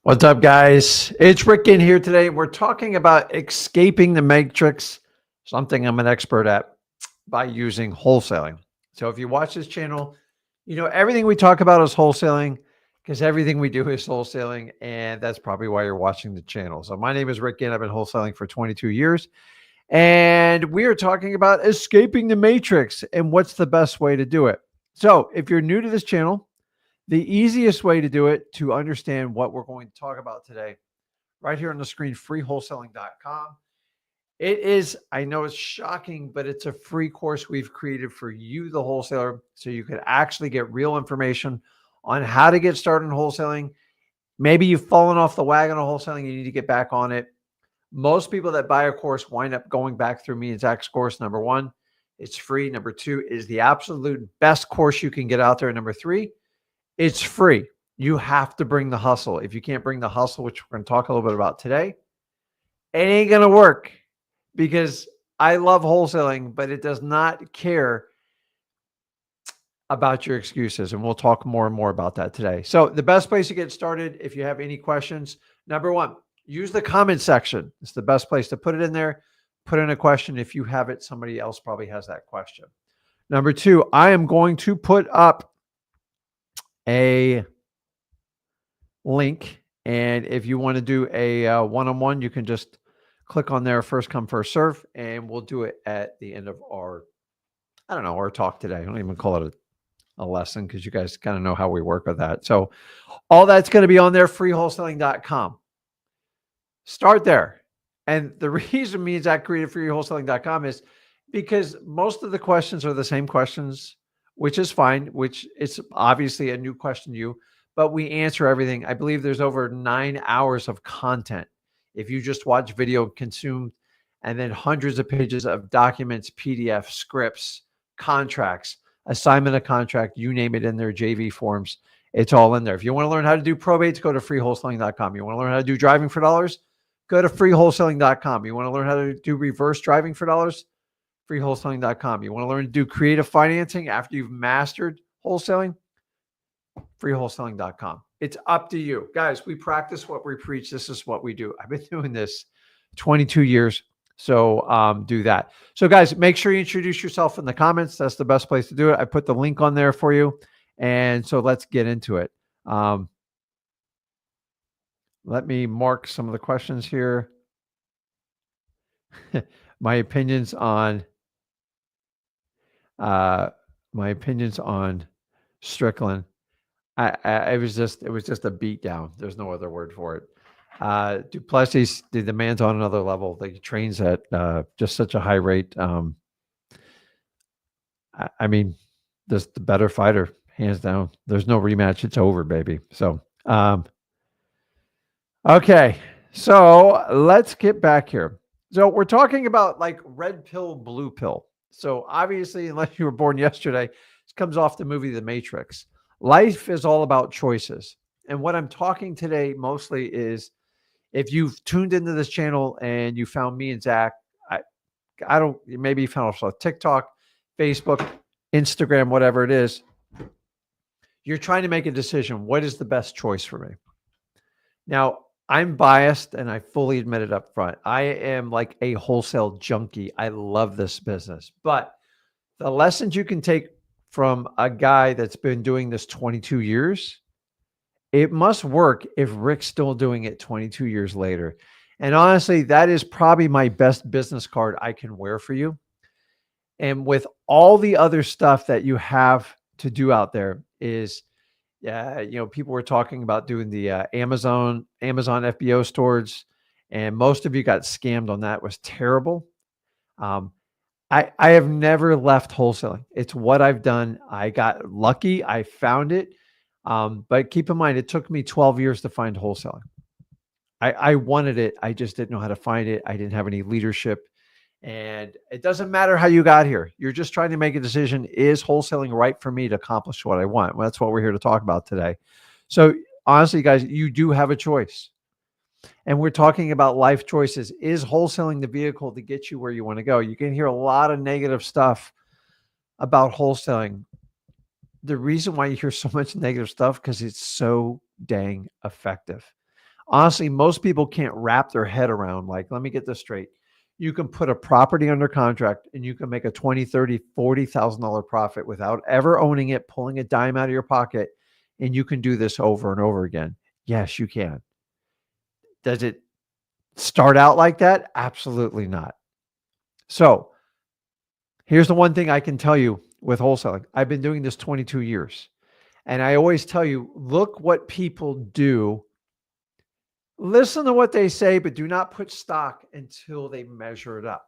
What's up, guys? It's Rick Ginn here today. We're talking about escaping the matrix, something I'm an expert at by using wholesaling. So if you watch this channel, you know everything we talk about is wholesaling because everything we do is wholesaling, and that's probably why you're watching the channel. So my name is Rick Ginn. I've been wholesaling for 22 years, and we are talking about escaping the matrix and what's the best way to do it. So if you're new to this channel, the easiest way to do it to understand what we're going to talk about today, right here on the screen, freewholesaling.com. It is, I know it's shocking, but it's a free course we've created for you, the wholesaler, so you can actually get real information on how to get started in wholesaling. Maybe you've fallen off the wagon of wholesaling, you need to get back on it. Most people that buy a course wind up going back through me and Zach's course. Number one, it's free. Number two, is the absolute best course you can get out there. And number three, it's free. You have to bring the hustle. If you can't bring the hustle, which we're going to talk a little bit about today, it ain't going to work, because I love wholesaling, but it does not care about your excuses. And we'll talk more and more about that today. So the best place to get started, if you have any questions, number one, use the comment section. It's the best place to put it in there. Put in a question. If you have it, somebody else probably has that question. Number two, I am going to put up a link, and if you want to do a one-on-one, you can just click on there, first come first serve, and we'll do it at the end of our our talk today. I don't even call it a lesson, because you guys kind of know how we work with that. So all that's going to be on there, freewholesaling.com. Start there. And the reason me and Zach created freewholesaling.com is because most of the questions are the same questions, which is fine, which it's obviously a new question to you, but we answer everything. I believe there's over 9 hours of content. If you just watch video consumed, and then hundreds of pages of documents, PDF, scripts, contracts, assignment of contract, you name it in there, JV forms, it's all in there. If you want to learn how to do probates, go to freewholesaling.com. You want to learn how to do driving for dollars, go to freewholesaling.com. You want to learn how to do reverse driving for dollars, freewholesaling.com. You want to learn to do creative financing after you've mastered wholesaling, freewholesaling.com. It's up to you. Guys, we practice what we preach. This is what we do. I've been doing this 22 years. So do that. So guys, make sure you introduce yourself in the comments. That's the best place to do it. I put the link on there for you. And so let's get into it. Let me mark some of the questions here. My opinions on Strickland. It was just a beat down. There's no other word for it. Duplessis, the man's on another level. He trains at just such a high rate. I mean, just the better fighter, hands down. There's no rematch. It's over, baby. So, okay. So let's get back here. So we're talking about like red pill, blue pill. So obviously, unless you were born yesterday, this comes off the movie The Matrix. Life is all about choices. And what I'm talking today mostly is, if you've tuned into this channel and you found me and Zach, maybe you found us on TikTok, Facebook, Instagram, whatever it is, you're trying to make a decision. What is the best choice for me? Now, I'm biased, and I fully admit it up front. I am like a wholesale junkie. I love this business. But the lessons you can take from a guy that's been doing this 22 years, it must work if Rick's still doing it 22 years later. And honestly, that is probably my best business card I can wear for you. And with all the other stuff that you have to do out there is, people were talking about doing the Amazon FBO stores, and most of you got scammed on that. It was terrible. I have never left wholesaling. It's what I've done. I got lucky. I found it. But keep in mind, it took me 12 years to find wholesaling. I wanted it. I just didn't know how to find it. I didn't have any leadership. And it doesn't matter how you got here. You're just trying to make a decision. Is wholesaling right for me to accomplish what I want? Well, that's what we're here to talk about today. So honestly, guys, you do have a choice. And we're talking about life choices. Is wholesaling the vehicle to get you where you want to go? You can hear a lot of negative stuff about wholesaling. The reason why you hear so much negative stuff, because it's so dang effective. Honestly, most people can't wrap their head around, like, let me get this straight. You can put a property under contract and you can make a 20, 30, $40,000 profit without ever owning it, pulling a dime out of your pocket. And you can do this over and over again. Yes, you can. Does it start out like that? Absolutely not. So here's the one thing I can tell you with wholesaling. I've been doing this 22 years. And I always tell you, look what people do. Listen to what they say, but do not put stock until they measure it up.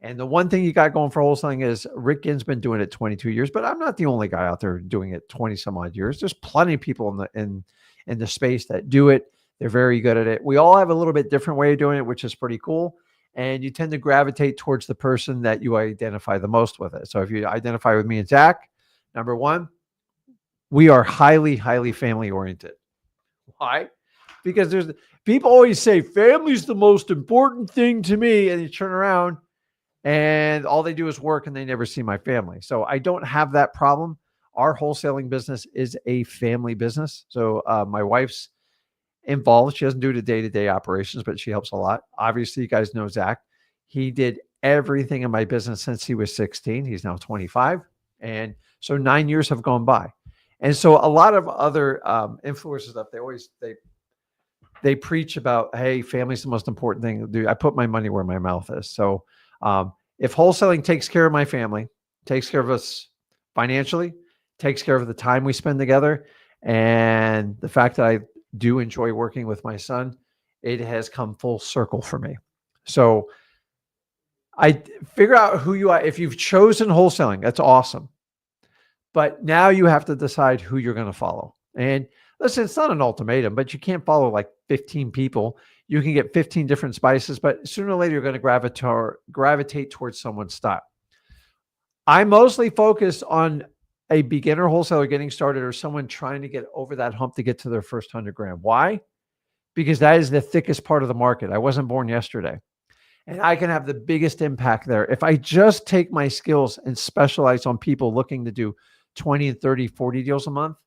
And the one thing you got going for wholesaling is Rick Ginn's been doing it 22 years, but I'm not the only guy out there doing it 20 some odd years. There's plenty of people in the space that do it. They're very good at it. We all have a little bit different way of doing it, which is pretty cool. And you tend to gravitate towards the person that you identify the most with it. So if you identify with me and Zach, number one, we are highly, highly family oriented. Why? Because there's people always say family's the most important thing to me, and you turn around and all they do is work and they never see my family. So I don't have that problem. Our wholesaling business is a family business. So my wife's involved. She doesn't do the day-to-day operations, but she helps a lot. Obviously, you guys know Zach. He did everything in my business since he was 16. He's now 25. And so 9 years have gone by. And so a lot of other influencers up, they preach about, hey, family's the most important thing to do. I put my money where my mouth is. So if wholesaling takes care of my family, takes care of us financially, takes care of the time we spend together, and the fact that I do enjoy working with my son, it has come full circle for me. So I figure out who you are. If you've chosen wholesaling, that's awesome. But now you have to decide who you're going to follow. And listen, it's not an ultimatum, but you can't follow like 15 people. You can get 15 different spices, but sooner or later, you're going to gravitate towards someone's style. I mostly focus on a beginner wholesaler getting started or someone trying to get over that hump to get to their first 100 grand. Why? Because that is the thickest part of the market. I wasn't born yesterday. And I can have the biggest impact there. If I just take my skills and specialize on people looking to do 20 and 30, 40 deals a month,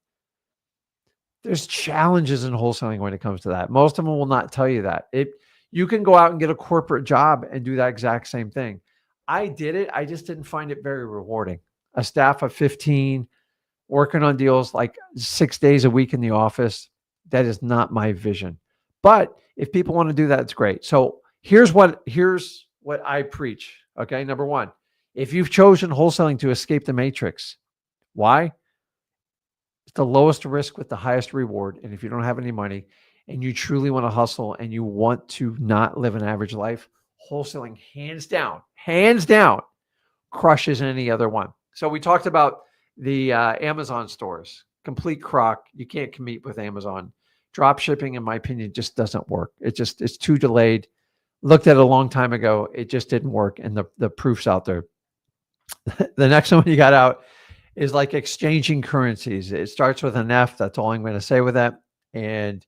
there's challenges in wholesaling when it comes to that. Most of them will not tell you that. You can go out and get a corporate job and do that exact same thing. I did it. I just didn't find it very rewarding. A staff of 15, working on deals like 6 days a week in the office, that is not my vision. But if people want to do that, it's great. So here's what I preach. Okay. Number one, if you've chosen wholesaling to escape the matrix, why? It's the lowest risk with the highest reward. And if you don't have any money and you truly want to hustle and you want to not live an average life, wholesaling hands down crushes any other one. So we talked about the Amazon stores, complete crock. You can't compete with Amazon. Drop shipping, in my opinion, just doesn't work. It's too delayed. Looked at it a long time ago. It just didn't work. And the proof's out there. The next one you got out is like exchanging currencies. It starts with an F. That's all I'm going to say with that. And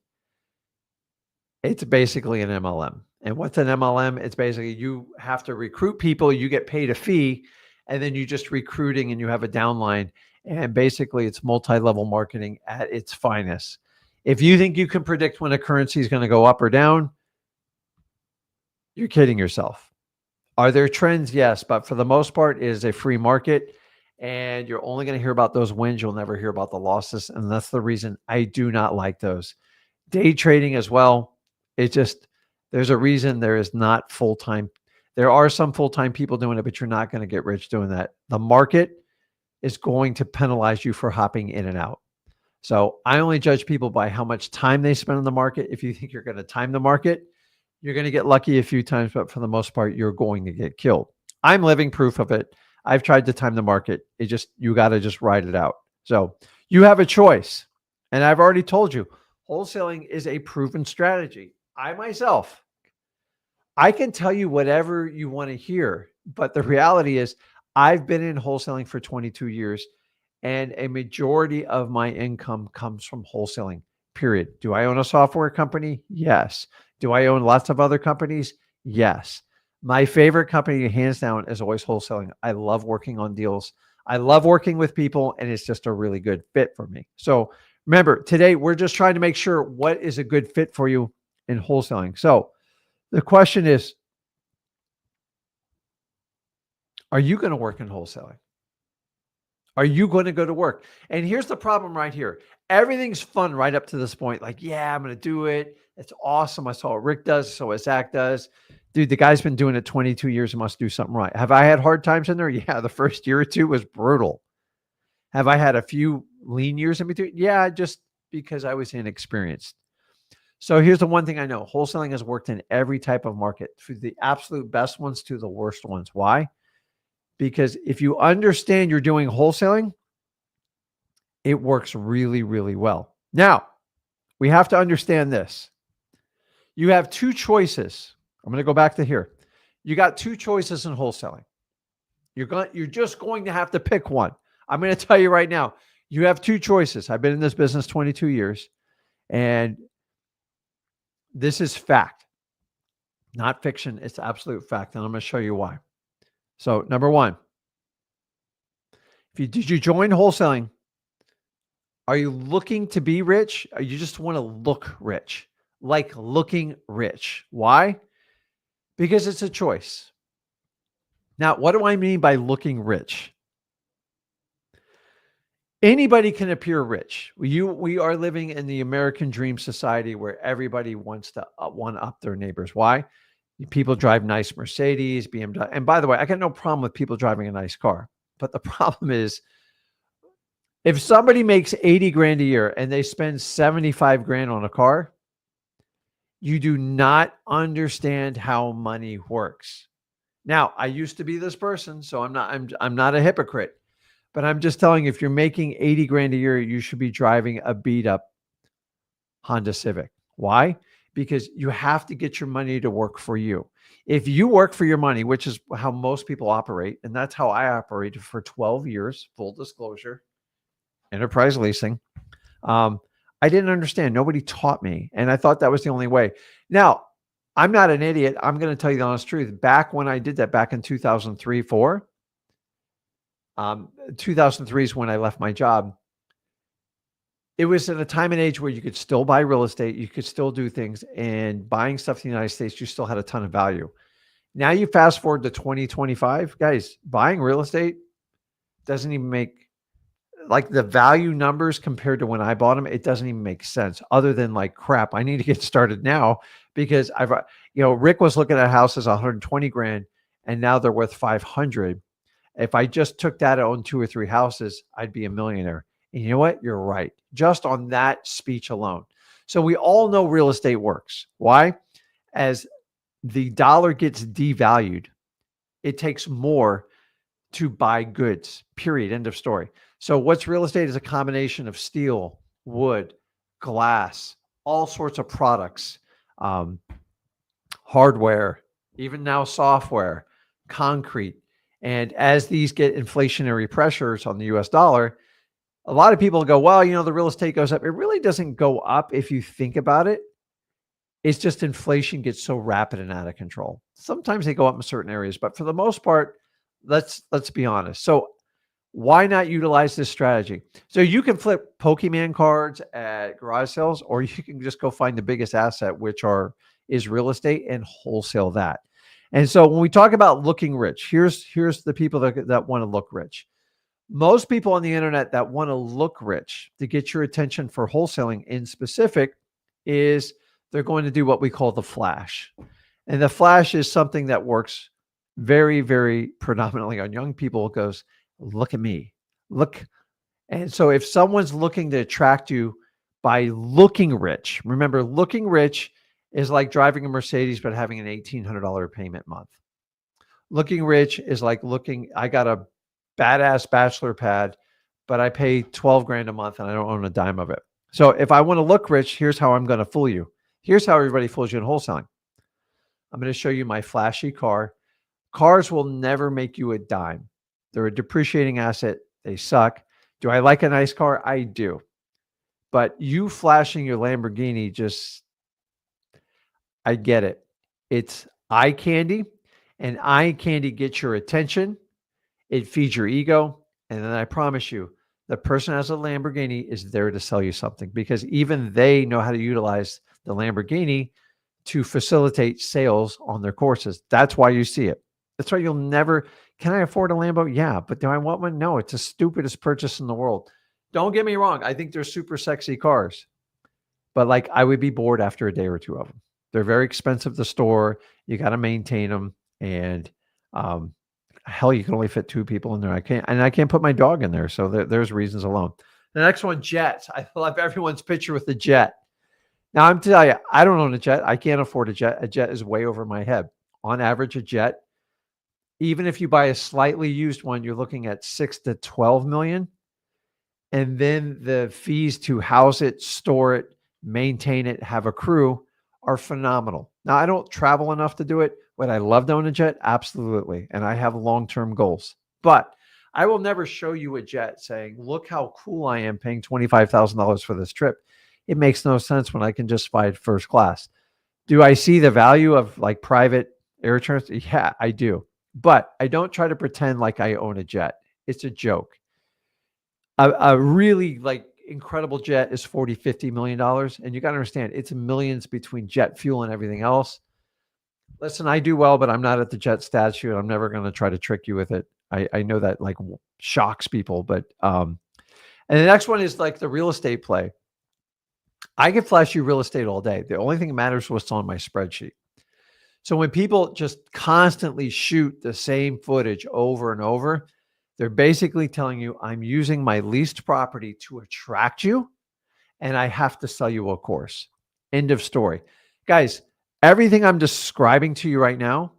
it's basically an MLM. And what's an MLM? It's basically you have to recruit people. You get paid a fee, and then you just recruiting and you have a downline. And basically it's multi-level marketing at its finest. If you think you can predict when a currency is going to go up or down, you're kidding yourself. Are there trends? Yes. But for the most part, it is a free market. And you're only going to hear about those wins. You'll never hear about the losses. And that's the reason I do not like those. Day trading as well. There's a reason there is not full-time. There are some full-time people doing it, but you're not going to get rich doing that. The market is going to penalize you for hopping in and out. So I only judge people by how much time they spend on the market. If you think you're going to time the market, you're going to get lucky a few times, but for the most part, you're going to get killed. I'm living proof of it. I've tried to time the market. You got to just ride it out. So you have a choice. And I've already told you, wholesaling is a proven strategy. I can tell you whatever you want to hear, but the reality is I've been in wholesaling for 22 years and a majority of my income comes from wholesaling, period. Do I own a software company? Yes. Do I own lots of other companies? Yes. My favorite company, hands down, is always wholesaling. I love working on deals. I love working with people, and it's just a really good fit for me. So remember, today we're just trying to make sure what is a good fit for you. in wholesaling. So the question is, are you going to work in wholesaling? Are you going to go to work? And here's the problem right here. Everything's fun right up to this point. Like, yeah, I'm going to do it. It's awesome. I saw what Rick does. So what Zach does. Dude, the guy's been doing it 22 years and must do something right. Have I had hard times in there? Yeah, the first year or two was brutal. Have I had a few lean years in between? Yeah, just because I was inexperienced. So here's the one thing I know. Wholesaling has worked in every type of market, from the absolute best ones to the worst ones. Why? Because if you understand you're doing wholesaling, it works really, really well. Now, we have to understand this. You have two choices. I'm going to go back to here. You got two choices in wholesaling. You're just going to have to pick one. I'm going to tell you right now, you have two choices. I've been in this business 22 years, and this is fact, not fiction. It's absolute fact, and I'm going to show you why. So, number one, did you join wholesaling? Are you looking to be rich? Or you just want to look rich? Like looking rich. Why? Because it's a choice. Now, what do I mean by looking rich? Anybody can appear rich. We are living in the American dream society where everybody wants to one up their neighbors. Why? People drive nice Mercedes, BMW. And by the way, I got no problem with people driving a nice car. But the problem is, if somebody makes 80 grand a year and they spend 75 grand on a car, you do not understand how money works. Now, I used to be this person, so I'm not a hypocrite, but I'm just telling you, if you're making 80 grand a year, you should be driving a beat up Honda Civic. Why? Because you have to get your money to work for you. If you work for your money, which is how most people operate, and that's how I operated for 12 years, full disclosure, enterprise leasing. I didn't understand. Nobody taught me. And I thought that was the only way. Now, I'm not an idiot. I'm going to tell you the honest truth. Back when I did that back in 2003, 4, 2003 is when I left my job. It was in a time and age where you could still buy real estate. You could still do things, and buying stuff in the United States, you still had a ton of value. Now you fast forward to 2025, guys, buying real estate doesn't even make, like, the value numbers compared to when I bought them, it doesn't even make sense, other than like, crap, I need to get started now because Rick was looking at houses 120 grand and now they're worth 500. If I just took that and owned 2 or 3 houses, I'd be a millionaire. And you know what? You're right. Just on that speech alone. So we all know real estate works. Why? As the dollar gets devalued, it takes more to buy goods, period, end of story. So what's real estate is a combination of steel, wood, glass, all sorts of products, hardware, even now software, concrete. And as these get inflationary pressures on the US dollar, a lot of people go, well, the real estate goes up. It really doesn't go up if you think about it. It's just inflation gets so rapid and out of control. Sometimes they go up in certain areas, but for the most part, let's be honest. So why not utilize this strategy? So you can flip Pokemon cards at garage sales, or you can just go find the biggest asset, which is real estate, and wholesale that. And so when we talk about looking rich, here's the people that want to look rich. Most people on the internet that want to look rich, to get your attention for wholesaling in specific, is they're going to do what we call the flash. And the flash is something that works very, very predominantly on young people. It goes, look at me, look. And so if someone's looking to attract you by looking rich, remember, looking rich is like driving a Mercedes, but having an $1,800 payment month. Looking rich is like I got a badass bachelor pad, but I pay 12 grand a month and I don't own a dime of it. So if I want to look rich, here's how I'm going to fool you. Here's how everybody fools you in wholesaling. I'm going to show you my flashy car. Cars will never make you a dime. They're a depreciating asset. They suck. Do I like a nice car? I do. But you flashing your Lamborghini, I get it. It's eye candy, and eye candy gets your attention. It feeds your ego. And then I promise you, the person who has a Lamborghini is there to sell you something, because even they know how to utilize the Lamborghini to facilitate sales on their courses. That's why you see it. That's why you'll never, can I afford a Lambo? Yeah. But do I want one? No, it's the stupidest purchase in the world. Don't get me wrong. I think they're super sexy cars, but like I would be bored after a day or two of them. They're very expensive to store. You got to maintain them. And um, hell, you can only fit 2 people in there. I can't put my dog in there. So there's reasons alone. The next one, jets. I love everyone's picture with the jet. Now I'm telling you, I don't own a jet. I can't afford a jet. A jet is way over my head. On average, a jet, even if you buy a slightly used one, you're looking at 6 to 12 million. And then the fees to house it, store it, maintain it, have a crew are phenomenal. Now, I don't travel enough to do it. Would I love to own a jet? Absolutely. And I have long-term goals. But I will never show you a jet saying, look how cool I am paying $25,000 for this trip. It makes no sense when I can just buy it first class. Do I see the value of like private air transport? Yeah, I do. But I don't try to pretend like I own a jet. It's a joke. A really like incredible jet is $40-50 million. And you got to understand, it's millions between jet fuel and everything else. Listen, I do well, but I'm not at the jet statue. I'm never going to try to trick you with it. I know that like shocks people, but and the next one is like the real estate play. I can flash you real estate all day. The only thing that matters is what's on my spreadsheet. So when people just constantly shoot the same footage over and over, they're basically telling you, I'm using my leased property to attract you, and I have to sell you a course. End of story. Guys, everything I'm describing to you right now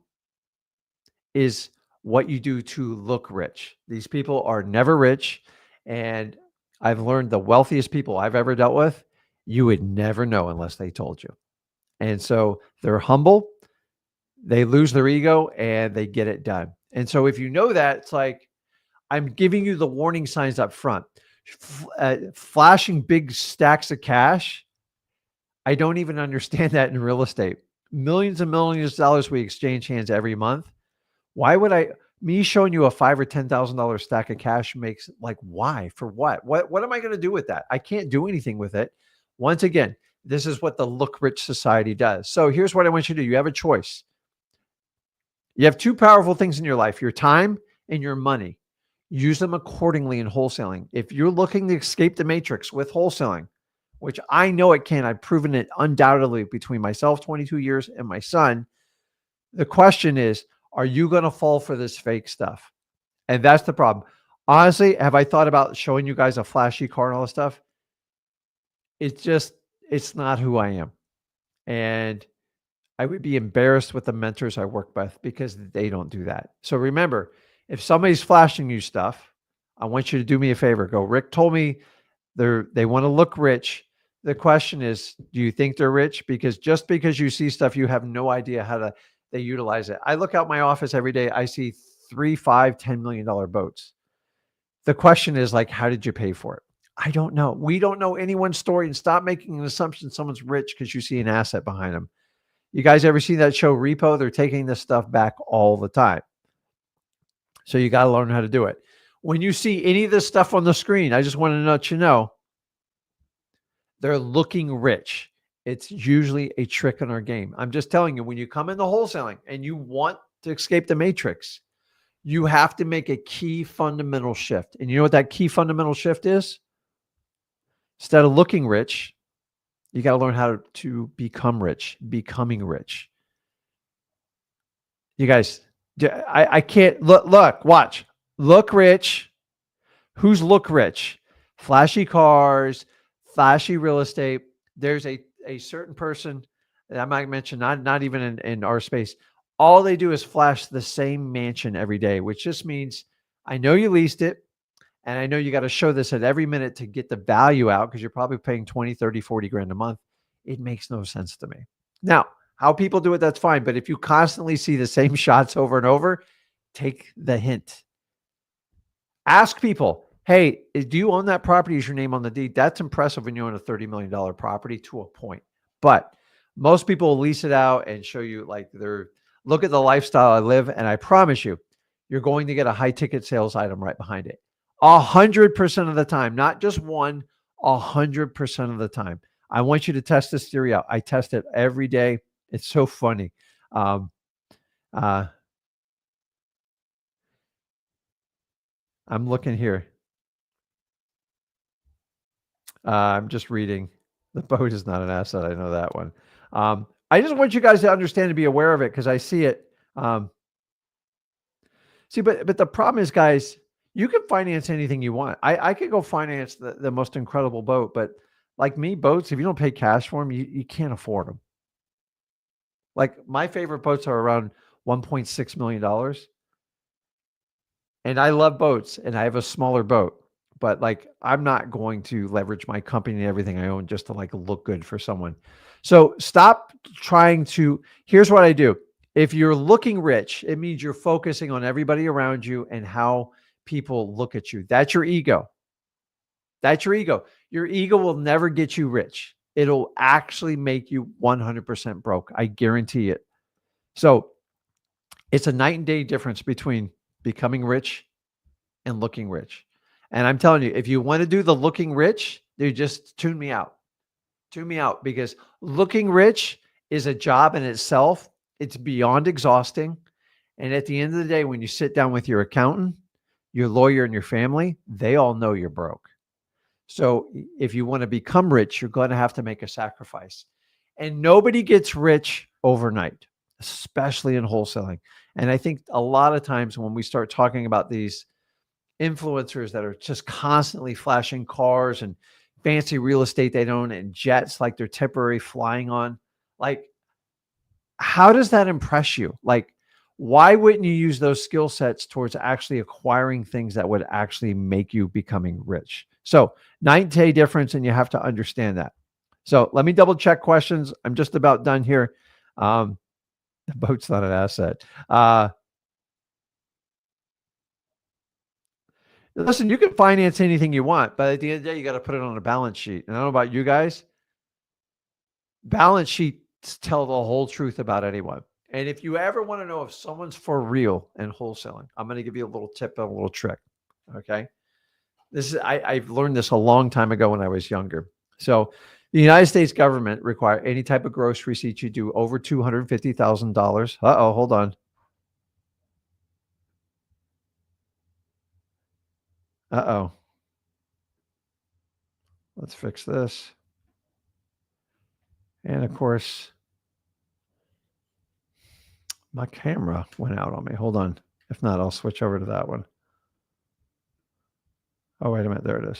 is what you do to look rich. These people are never rich. And I've learned the wealthiest people I've ever dealt with, you would never know unless they told you. And so they're humble, they lose their ego, and they get it done. And so if you know that, it's like, I'm giving you the warning signs up front. Flashing big stacks of cash, I don't even understand that in real estate. Millions and millions of dollars we exchange hands every month. Why would me showing you a $5,000 or $10,000 stack of cash makes like, why? For what? What am I going to do with that? I can't do anything with it. Once again, this is what the look rich society does. So here's what I want you to do. You have a choice. You have 2 powerful things in your life, your time and your money. Use them accordingly in wholesaling. If you're looking to escape the matrix with wholesaling, which I know it can, I've proven it undoubtedly between myself, 22 years, and my son. The question is, are you going to fall for this fake stuff? And that's the problem. Honestly, have I thought about showing you guys a flashy car and all this stuff? It's not who I am. And I would be embarrassed with the mentors I work with because they don't do that. So remember, if somebody's flashing you stuff, I want you to do me a favor. Go, Rick told me they want to look rich. The question is, do you think they're rich? Because just because you see stuff, you have no idea how they utilize it. I look out my office every day. I see 3, 5, $10 million boats. The question is like, how did you pay for it? I don't know. We don't know anyone's story, and stop making an assumption someone's rich because you see an asset behind them. You guys ever seen that show Repo? They're taking this stuff back all the time. So you got to learn how to do it. When you see any of this stuff on the screen, I just want to let you know, they're looking rich. It's usually a trick in our game. I'm just telling you, when you come into wholesaling and you want to escape the matrix, you have to make a key fundamental shift. And you know what that key fundamental shift is? Instead of looking rich, you got to learn how to become rich, becoming rich. You guys, I can't look, watch, look rich. Who's look rich? Flashy cars, flashy real estate. There's a certain person that I might mention, not even in our space. All they do is flash the same mansion every day, which just means I know you leased it. And I know you got to show this at every minute to get the value out because you're probably paying 20, 30, 40 grand a month. It makes no sense to me. Now, how people do it, that's fine. But if you constantly see the same shots over and over, take the hint. Ask people, hey, do you own that property? Is your name on the deed? That's impressive when you own a $30 million property to a point. But most people will lease it out and show you like look at the lifestyle I live. And I promise you, you're going to get a high ticket sales item right behind it. 100% of the time, not just 100% of the time. I want you to test this theory out. I test it every day. It's so funny. Um, uh, I'm looking here. I'm just reading. The boat is not an asset. I know that one. I just want you guys to understand and be aware of it because I see it. Um, See, but the problem is, guys, you can finance anything you want. I could go finance the most incredible boat, but like me, boats, if you don't pay cash for them, you can't afford them. Like my favorite boats are around $1.6 million. And I love boats and I have a smaller boat, but like I'm not going to leverage my company and everything I own just to like look good for someone. So stop trying to, here's what I do. If you're looking rich, it means you're focusing on everybody around you and how people look at you. That's your ego. That's your ego. Your ego will never get you rich. It'll actually make you 100% broke. I guarantee it. So it's a night and day difference between becoming rich and looking rich. And I'm telling you, if you want to do the looking rich, dude, just tune me out. Tune me out because looking rich is a job in itself. It's beyond exhausting. And at the end of the day, when you sit down with your accountant, your lawyer, and your family, they all know you're broke. So if you want to become rich, you're going to have to make a sacrifice. And nobody gets rich overnight, especially in wholesaling. And I think a lot of times when we start talking about these influencers that are just constantly flashing cars and fancy real estate they own and jets like they're temporary flying on, like, how does that impress you? Like, why wouldn't you use those skill sets towards actually acquiring things that would actually make you becoming rich? So night and day difference, and you have to understand that. So let me double check questions. I'm just about done here. The boat's not an asset. Listen, you can finance anything you want, but at the end of the day, you got to put it on a balance sheet. And I don't know about you guys. Balance sheets tell the whole truth about anyone. And if you ever want to know if someone's for real in wholesaling, I'm going to give you a little tip and a little trick. Okay. I've learned this a long time ago when I was younger. So the United States government require any type of gross receipt you do over $250,000. Uh-oh, hold on. Uh-oh. Let's fix this. And of course, my camera went out on me. Hold on. If not, I'll switch over to that one. Oh, wait a minute. There it is.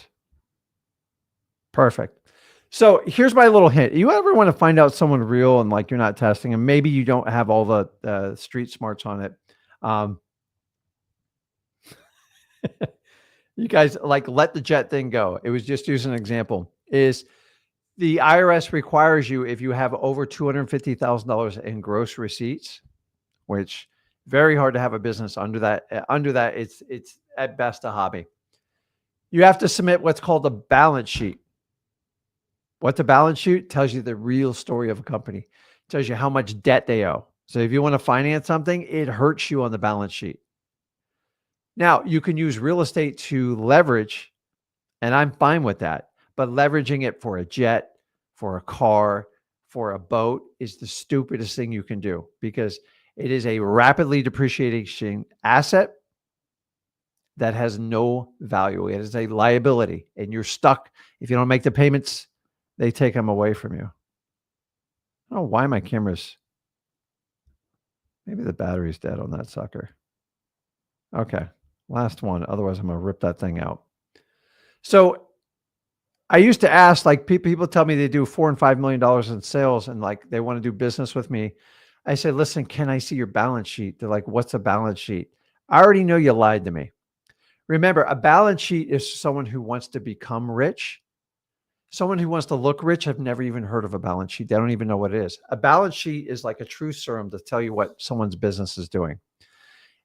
Perfect. So here's my little hint. You ever want to find out someone real and like you're not testing and maybe you don't have all the street smarts on it. You guys like let the jet thing go. It was just using an example. Is the IRS requires you if you have over $250,000 in gross receipts, which very hard to have a business under that. Under that, it's at best a hobby. You have to submit what's called a balance sheet. What's a balance sheet? Tells you the real story of a company. It tells you how much debt they owe. So if you want to finance something, it hurts you on the balance sheet. Now, you can use real estate to leverage, and I'm fine with that. But leveraging it for a jet, for a car, for a boat is the stupidest thing you can do because it is a rapidly depreciating asset that has no value. It is a liability, and you're stuck. If you don't make the payments, they take them away from you. I don't know why my camera's, maybe the battery's dead on that sucker. Okay, last one. Otherwise, I'm going to rip that thing out. So I used to ask, like people tell me they do $4 and $5 million in sales and like they want to do business with me. I say, listen, can I see your balance sheet? They're like, what's a balance sheet? I already know you lied to me. Remember, a balance sheet is someone who wants to become rich. Someone who wants to look rich, I've never even heard of a balance sheet. They don't even know what it is. A balance sheet is like a truth serum to tell you what someone's business is doing.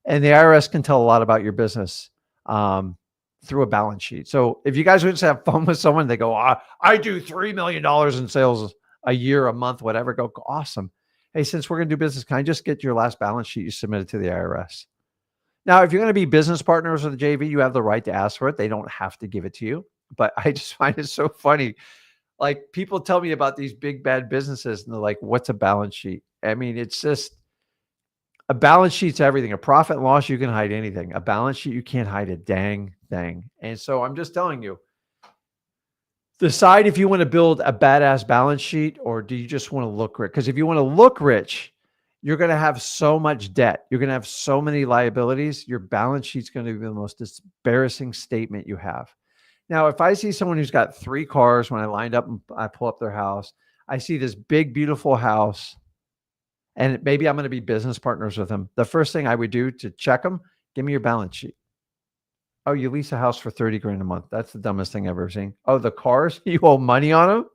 And the IRS can tell a lot about your business through a balance sheet. So if you guys would just have fun with someone, they go, I do $3 million in sales a year, a month, whatever. Go, awesome. Hey, since we're going to do business, can I just get your last balance sheet you submitted to the IRS? Now, if you're going to be business partners with the JV, you have the right to ask for it. They don't have to give it to you. But I just find it so funny. Like people tell me about these big bad businesses and they're like, what's a balance sheet? I mean, it's just a balance sheet's everything. A profit and loss, you can hide anything. A balance sheet, you can't hide a dang thing. And so I'm just telling you, decide if you want to build a badass balance sheet or do you just want to look rich? Because if you want to look rich, you're going to have so much debt. You're going to have so many liabilities. Your balance sheet's going to be the most embarrassing statement you have. Now, if I see someone who's got 3 cars, when I lined up and I pull up their house, I see this big, beautiful house, and maybe I'm going to be business partners with them. The first thing I would do to check them, give me your balance sheet. Oh, you lease a house for 30 grand a month. That's the dumbest thing I've ever seen. Oh, the cars, you owe money on them.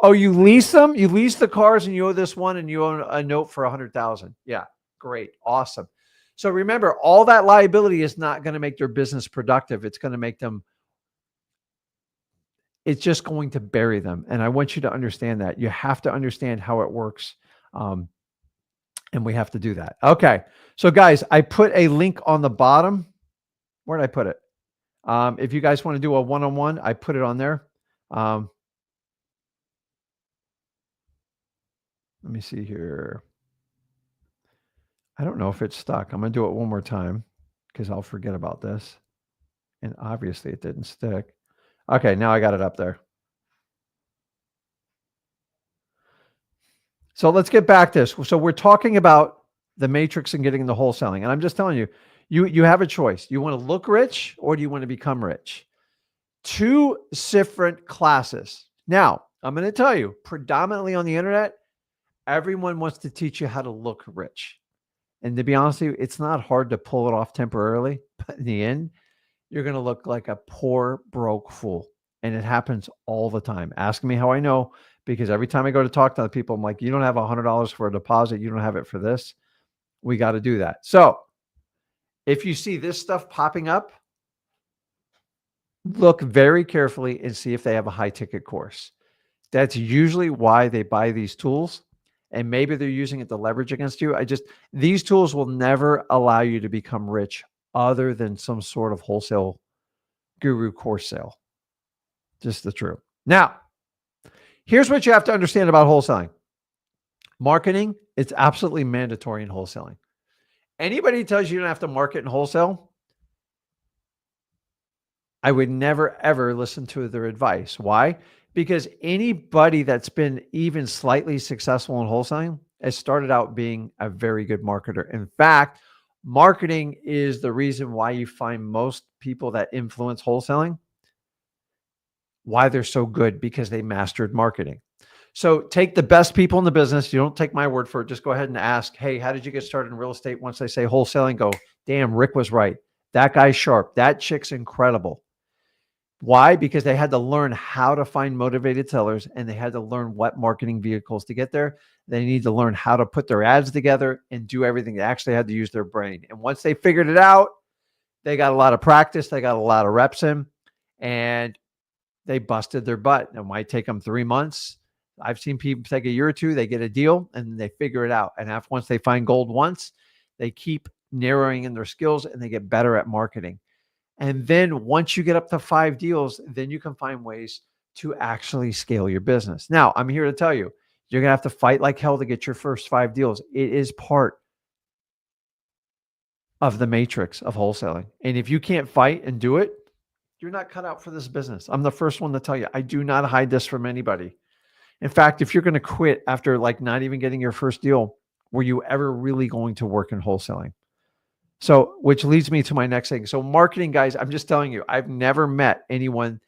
Oh, you lease them? You lease the cars and you owe this one and you owe a note for 100,000. Yeah, great. Awesome. So remember, all that liability is not going to make their business productive. It's going to make them, it's just going to bury them. And I want you to understand that. You have to understand how it works. And we have to do that. Okay. So guys, I put a link on the bottom. Where did I put it? If you guys want to do a one-on-one, I put it on there. Let me see here. I don't know if it's stuck. I'm going to do it one more time because I'll forget about this. And obviously it didn't stick. Okay, now I got it up there. So let's get back to this. So we're talking about the matrix and getting into wholesaling. And I'm just telling you, you have a choice. You want to look rich or do you want to become rich? 2 different classes. Now, I'm going to tell you, predominantly on the internet, everyone wants to teach you how to look rich. And to be honest with you, it's not hard to pull it off temporarily, but in the end, you're going to look like a poor, broke fool. And it happens all the time. Ask me how I know, because every time I go to talk to other people, I'm like, you don't have $100 for a deposit. You don't have it for this. We got to do that. So if you see this stuff popping up, look very carefully and see if they have a high ticket course. That's usually why they buy these tools. And maybe they're using it to leverage against you. These tools will never allow you to become rich other than some sort of wholesale guru course sale. Just the truth. Now, here's what you have to understand about wholesaling. Marketing, it's absolutely mandatory in wholesaling. Anybody who tells you you don't have to market and wholesale, I would never, ever listen to their advice. Why? Because anybody that's been even slightly successful in wholesaling has started out being a very good marketer. In fact, marketing is the reason why you find most people that influence wholesaling, why they're so good, because they mastered marketing. So take the best people in the business. You don't take my word for it. Just go ahead and ask, hey, how did you get started in real estate? Once they say wholesaling, go, damn, Rick was right. That guy's sharp. That chick's incredible. Why? Because they had to learn how to find motivated sellers and they had to learn what marketing vehicles to get there. They need to learn how to put their ads together and do everything. They actually had to use their brain. And once they figured it out, they got a lot of practice. They got a lot of reps in and they busted their butt. It might take them 3 months. I've seen people take a year or 2, they get a deal and they figure it out. And once they find gold once, they keep narrowing in their skills and they get better at marketing. And then once you get up to 5 deals, then you can find ways to actually scale your business. Now, I'm here to tell you, you're going to have to fight like hell to get your first 5 deals. It is part of the matrix of wholesaling. And if you can't fight and do it, you're not cut out for this business. I'm the first one to tell you, I do not hide this from anybody. In fact, if you're going to quit after like not even getting your first deal, were you ever really going to work in wholesaling? So, which leads me to my next thing. So marketing, guys, I'm just telling you, I've never met anyone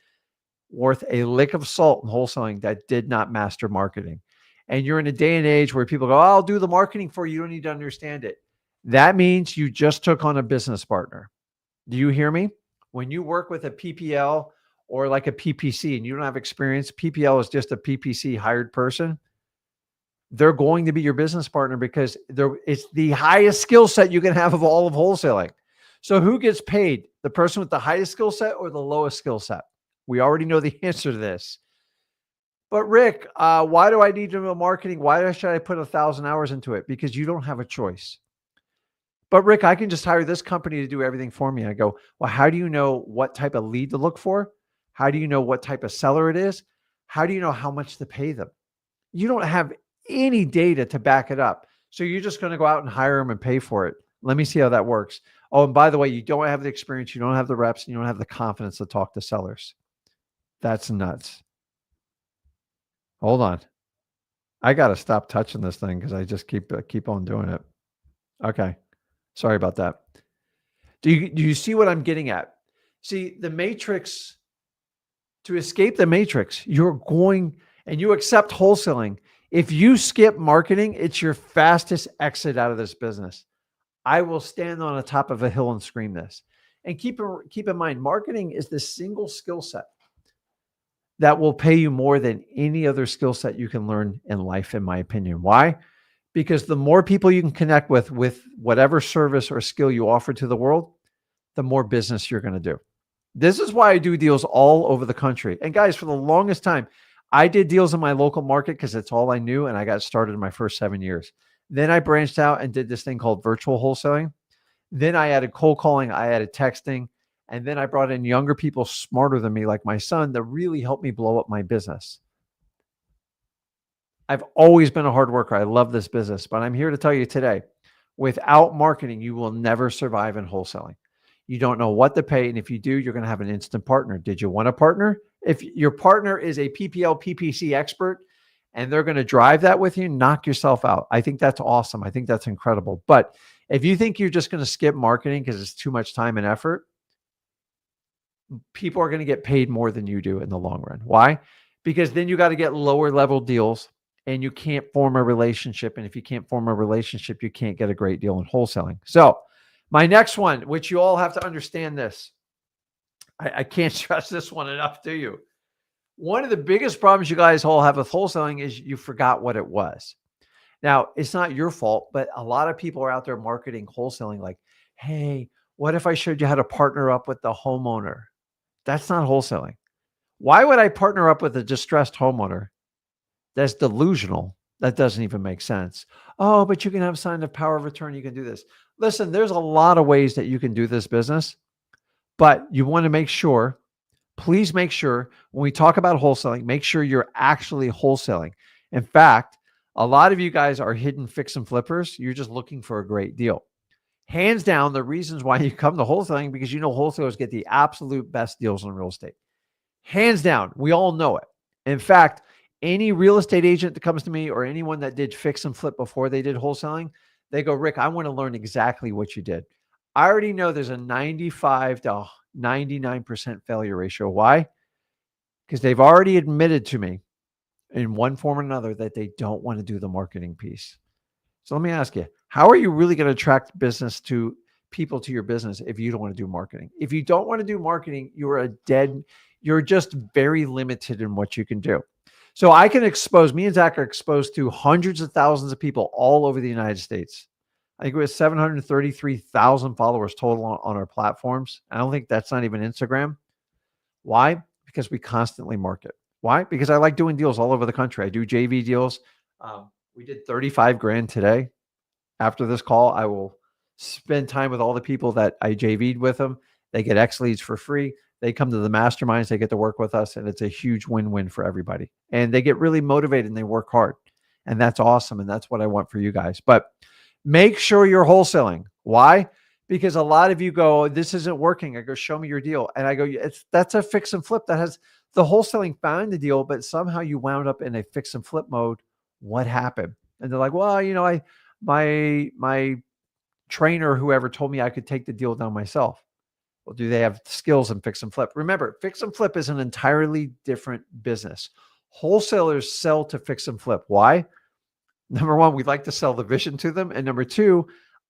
worth a lick of salt in wholesaling that did not master marketing. And you're in a day and age where people go, oh, I'll do the marketing for you. You don't need to understand it. That means you just took on a business partner. Do you hear me? When you work with a PPL or like a PPC and you don't have experience, PPL is just a PPC hired person. They're going to be your business partner because it's the highest skill set you can have of all of wholesaling. So who gets paid? The person with the highest skill set or the lowest skill set? We already know the answer to this. But Rick, why do I need to know marketing? Why should I put 1,000 hours into it? Because you don't have a choice. But Rick, I can just hire this company to do everything for me. I go, well, how do you know what type of lead to look for? How do you know what type of seller it is? how do you know how much to pay them? You don't have any data to back it up. So you're just going to go out and hire them and pay for it. Let me see how that works. Oh, and by the way, you don't have the experience, you don't have the reps, and you don't have the confidence to talk to sellers. That's nuts. Hold on. I got to stop touching this thing because I just keep on doing it. Okay. Sorry about that. Do you see what I'm getting at? See, the matrix, to escape the matrix, you're going and you accept wholesaling. If you skip marketing, it's your fastest exit out of this business. I will stand on the top of a hill and scream this. And keep in mind, marketing is the single skill set that will pay you more than any other skill set you can learn in life, in my opinion. Why? Because the more people you can connect with whatever service or skill you offer to the world, the more business you're going to do. This is why I do deals all over the country. And guys, for the longest time, I did deals in my local market because it's all I knew. And I got started in my first 7 years. Then I branched out and did this thing called virtual wholesaling. Then I added cold calling, I added texting. And then I brought in younger people smarter than me, like my son, that really helped me blow up my business. I've always been a hard worker. I love this business, but I'm here to tell you today, without marketing, you will never survive in wholesaling. You don't know what to pay. And if you do, you're going to have an instant partner. Did you want a partner? If your partner is a PPL, PPC expert, and they're going to drive that with you, knock yourself out. I think that's awesome. I think that's incredible. But if you think you're just going to skip marketing because it's too much time and effort, people are going to get paid more than you do in the long run. Why? Because then you got to get lower level deals and you can't form a relationship. And if you can't form a relationship, you can't get a great deal in wholesaling. So my next one, which you all have to understand this, I can't stress this one enough to you. One of the biggest problems you guys all have with wholesaling is you forgot what it was. Now, it's not your fault, but a lot of people are out there marketing wholesaling like, hey, what if I showed you how to partner up with the homeowner? That's not wholesaling. Why would I partner up with a distressed homeowner? That's delusional. That doesn't even make sense. Oh, but you can have signed a power of attorney. You can do this. Listen, there's a lot of ways that you can do this business, but you want to make sure, please make sure when we talk about wholesaling, make sure you're actually wholesaling. In fact, a lot of you guys are hidden fix and flippers. You're just looking for a great deal. Hands down, the reasons why you come to wholesaling, because you know wholesalers get the absolute best deals in real estate. Hands down, we all know it. In fact, any real estate agent that comes to me or anyone that did fix and flip before they did wholesaling, they go, Rick, I want to learn exactly what you did. I already know there's a 95 to 99% failure ratio. Why? Because they've already admitted to me in one form or another that they don't want to do the marketing piece. So let me ask you, how are you really going to attract business to people to your business if you don't want to do marketing? If you don't want to do marketing, you're just very limited in what you can do. So I can expose, me and Zach are exposed to hundreds of thousands of people all over the United States. I think we have 733,000 followers total on our platforms. I don't think that's not even Instagram. Why? Because we constantly market. Why? Because I like doing deals all over the country. I do JV deals. We did 35 grand today. After this call, I will spend time with all the people that I JV'd with them. They get X leads for free. They come to the masterminds. They get to work with us, and it's a huge win-win for everybody. And they get really motivated and they work hard. And that's awesome. And that's what I want for you guys. But make sure you're wholesaling. Why? Because a lot of you go, this isn't working. I go, show me your deal. And I go, that's a fix and flip. That has the wholesaling found the deal, but somehow you wound up in a fix and flip mode. What happened? And they're like, well, you know, my trainer, whoever told me I could take the deal down myself. Well, do they have skills in fix and flip? Remember, fix and flip is an entirely different business. Wholesalers sell to fix and flip. Why? Number one, we'd like to sell the vision to them. And number two,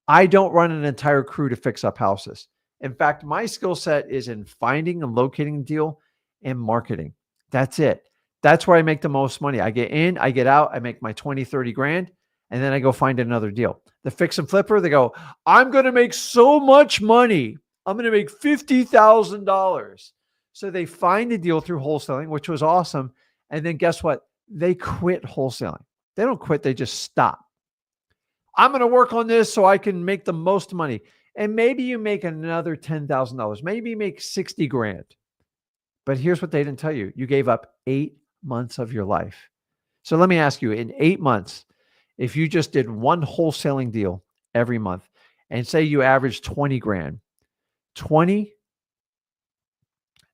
I don't run an entire crew to fix up houses. In fact, my skill set is in finding and locating a deal and marketing. That's it. That's where I make the most money. I get in, I get out, I make my 20, 30 grand, and then I go find another deal. The fix and flipper, they go, I'm going to make so much money. I'm going to make $50,000. So they find a deal through wholesaling, which was awesome. And then guess what? They quit wholesaling. They don't quit. They just stop. I'm going to work on this so I can make the most money. And maybe you make another $10,000. Maybe you make 60 grand. But here's what they didn't tell you. You gave up 8 months of your life. So let me ask you, in 8 months, if you just did one wholesaling deal every month and say you average 20 grand, 20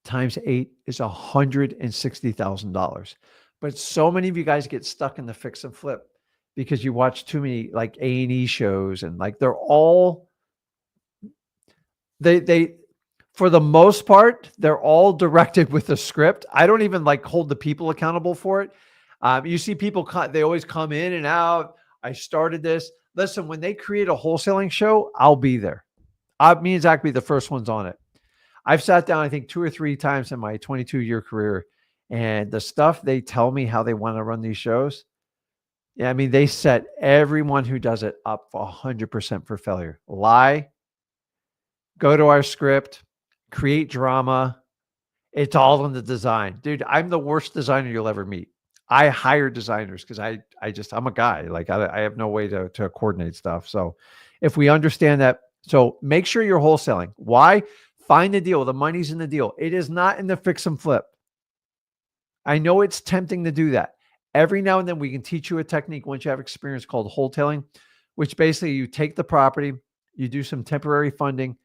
times 8 is $160,000. But so many of you guys get stuck in the fix and flip because you watch too many like A&E shows, and like they're all they for the most part, they're all directed with a script. I don't even like hold the people accountable for it. You see people, they always come in and out. I started this. Listen, when they create a wholesaling show, I'll be there. Me and Zach be the first ones on it. I've sat down, I think 2 or 3 times in my 22-year career, and the stuff they tell me how they want to run these shows. Yeah, I mean, they set everyone who does it up for 100% for failure. Lie, go to our script, create drama. It's all in the design. Dude, I'm the worst designer you'll ever meet. I hire designers because I'm a guy. Like I have no way to coordinate stuff. So if we understand that, so make sure you're wholesaling. Why? Find the deal. The money's in the deal. It is not in the fix and flip. I know it's tempting to do that. Every now and then we can teach you a technique once you have experience called wholetailing, which basically you take the property, you do some temporary funding,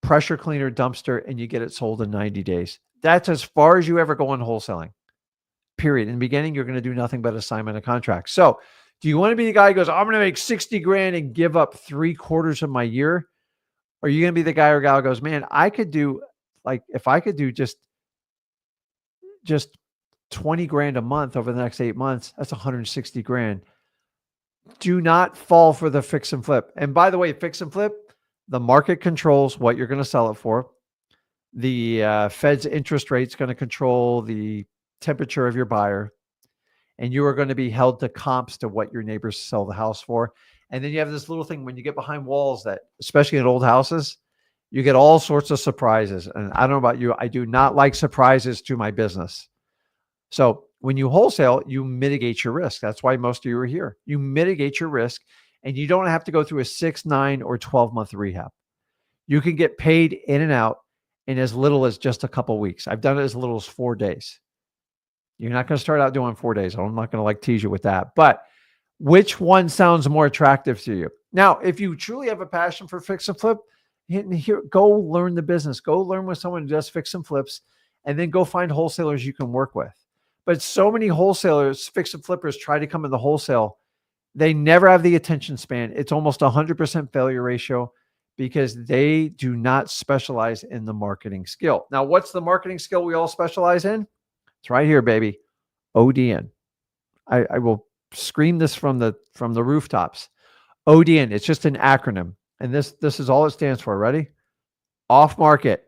pressure cleaner, dumpster, and you get it sold in 90 days. That's as far as you ever go on wholesaling, period. In the beginning, you're going to do nothing but assignment of contracts. So do you want to be the guy who goes, I'm going to make 60 grand and give up 3/4 of my year? Or are you going to be the guy or gal who goes, man, I could do, like, if I could do just 20 grand a month over the next 8 months, that's 160 grand. Do not fall for the fix and flip. And by the way, fix and flip, the market controls what you're going to sell it for. The Fed's interest rate is going to control the temperature of your buyer. And you are going to be held to comps to what your neighbors sell the house for. And then you have this little thing when you get behind walls that, especially in old houses, you get all sorts of surprises. And I don't know about you, I do not like surprises to my business. So when you wholesale, you mitigate your risk. That's why most of you are here. You mitigate your risk, and you don't have to go through a 6, 9, or 12-month rehab. You can get paid in and out in as little as just a couple of weeks. I've done it as little as 4 days. You're not going to start out doing 4 days. I'm not going to like tease you with that. But which one sounds more attractive to you? Now, if you truly have a passion for fix and flip, go learn the business. Go learn with someone who does fix and flips, and then go find wholesalers you can work with. But so many wholesalers, fix and flippers, try to come in the wholesale. They never have the attention span. It's almost 100% failure ratio because they do not specialize in the marketing skill. Now, what's the marketing skill we all specialize in? It's right here, baby. ODN. I will scream this from the rooftops. ODN. It's just an acronym, and this is all it stands for. Ready? Off market,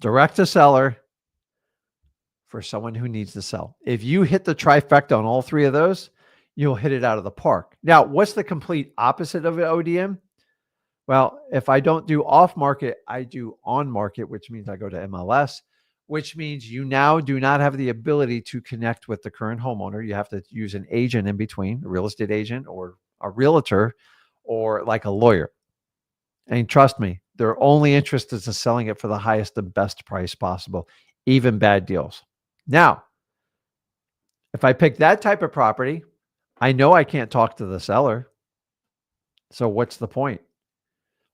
direct to seller, for someone who needs to sell. If you hit the trifecta on all 3 of those, you'll hit it out of the park. Now, what's the complete opposite of an ODM? Well, if I don't do off market, I do on market, which means I go to MLS, which means you now do not have the ability to connect with the current homeowner. You have to use an agent in between, a real estate agent or a realtor or like a lawyer. And trust me, their only interest is in selling it for the highest and best price possible, even bad deals. Now, if I pick that type of property, I know I can't talk to the seller. So what's the point?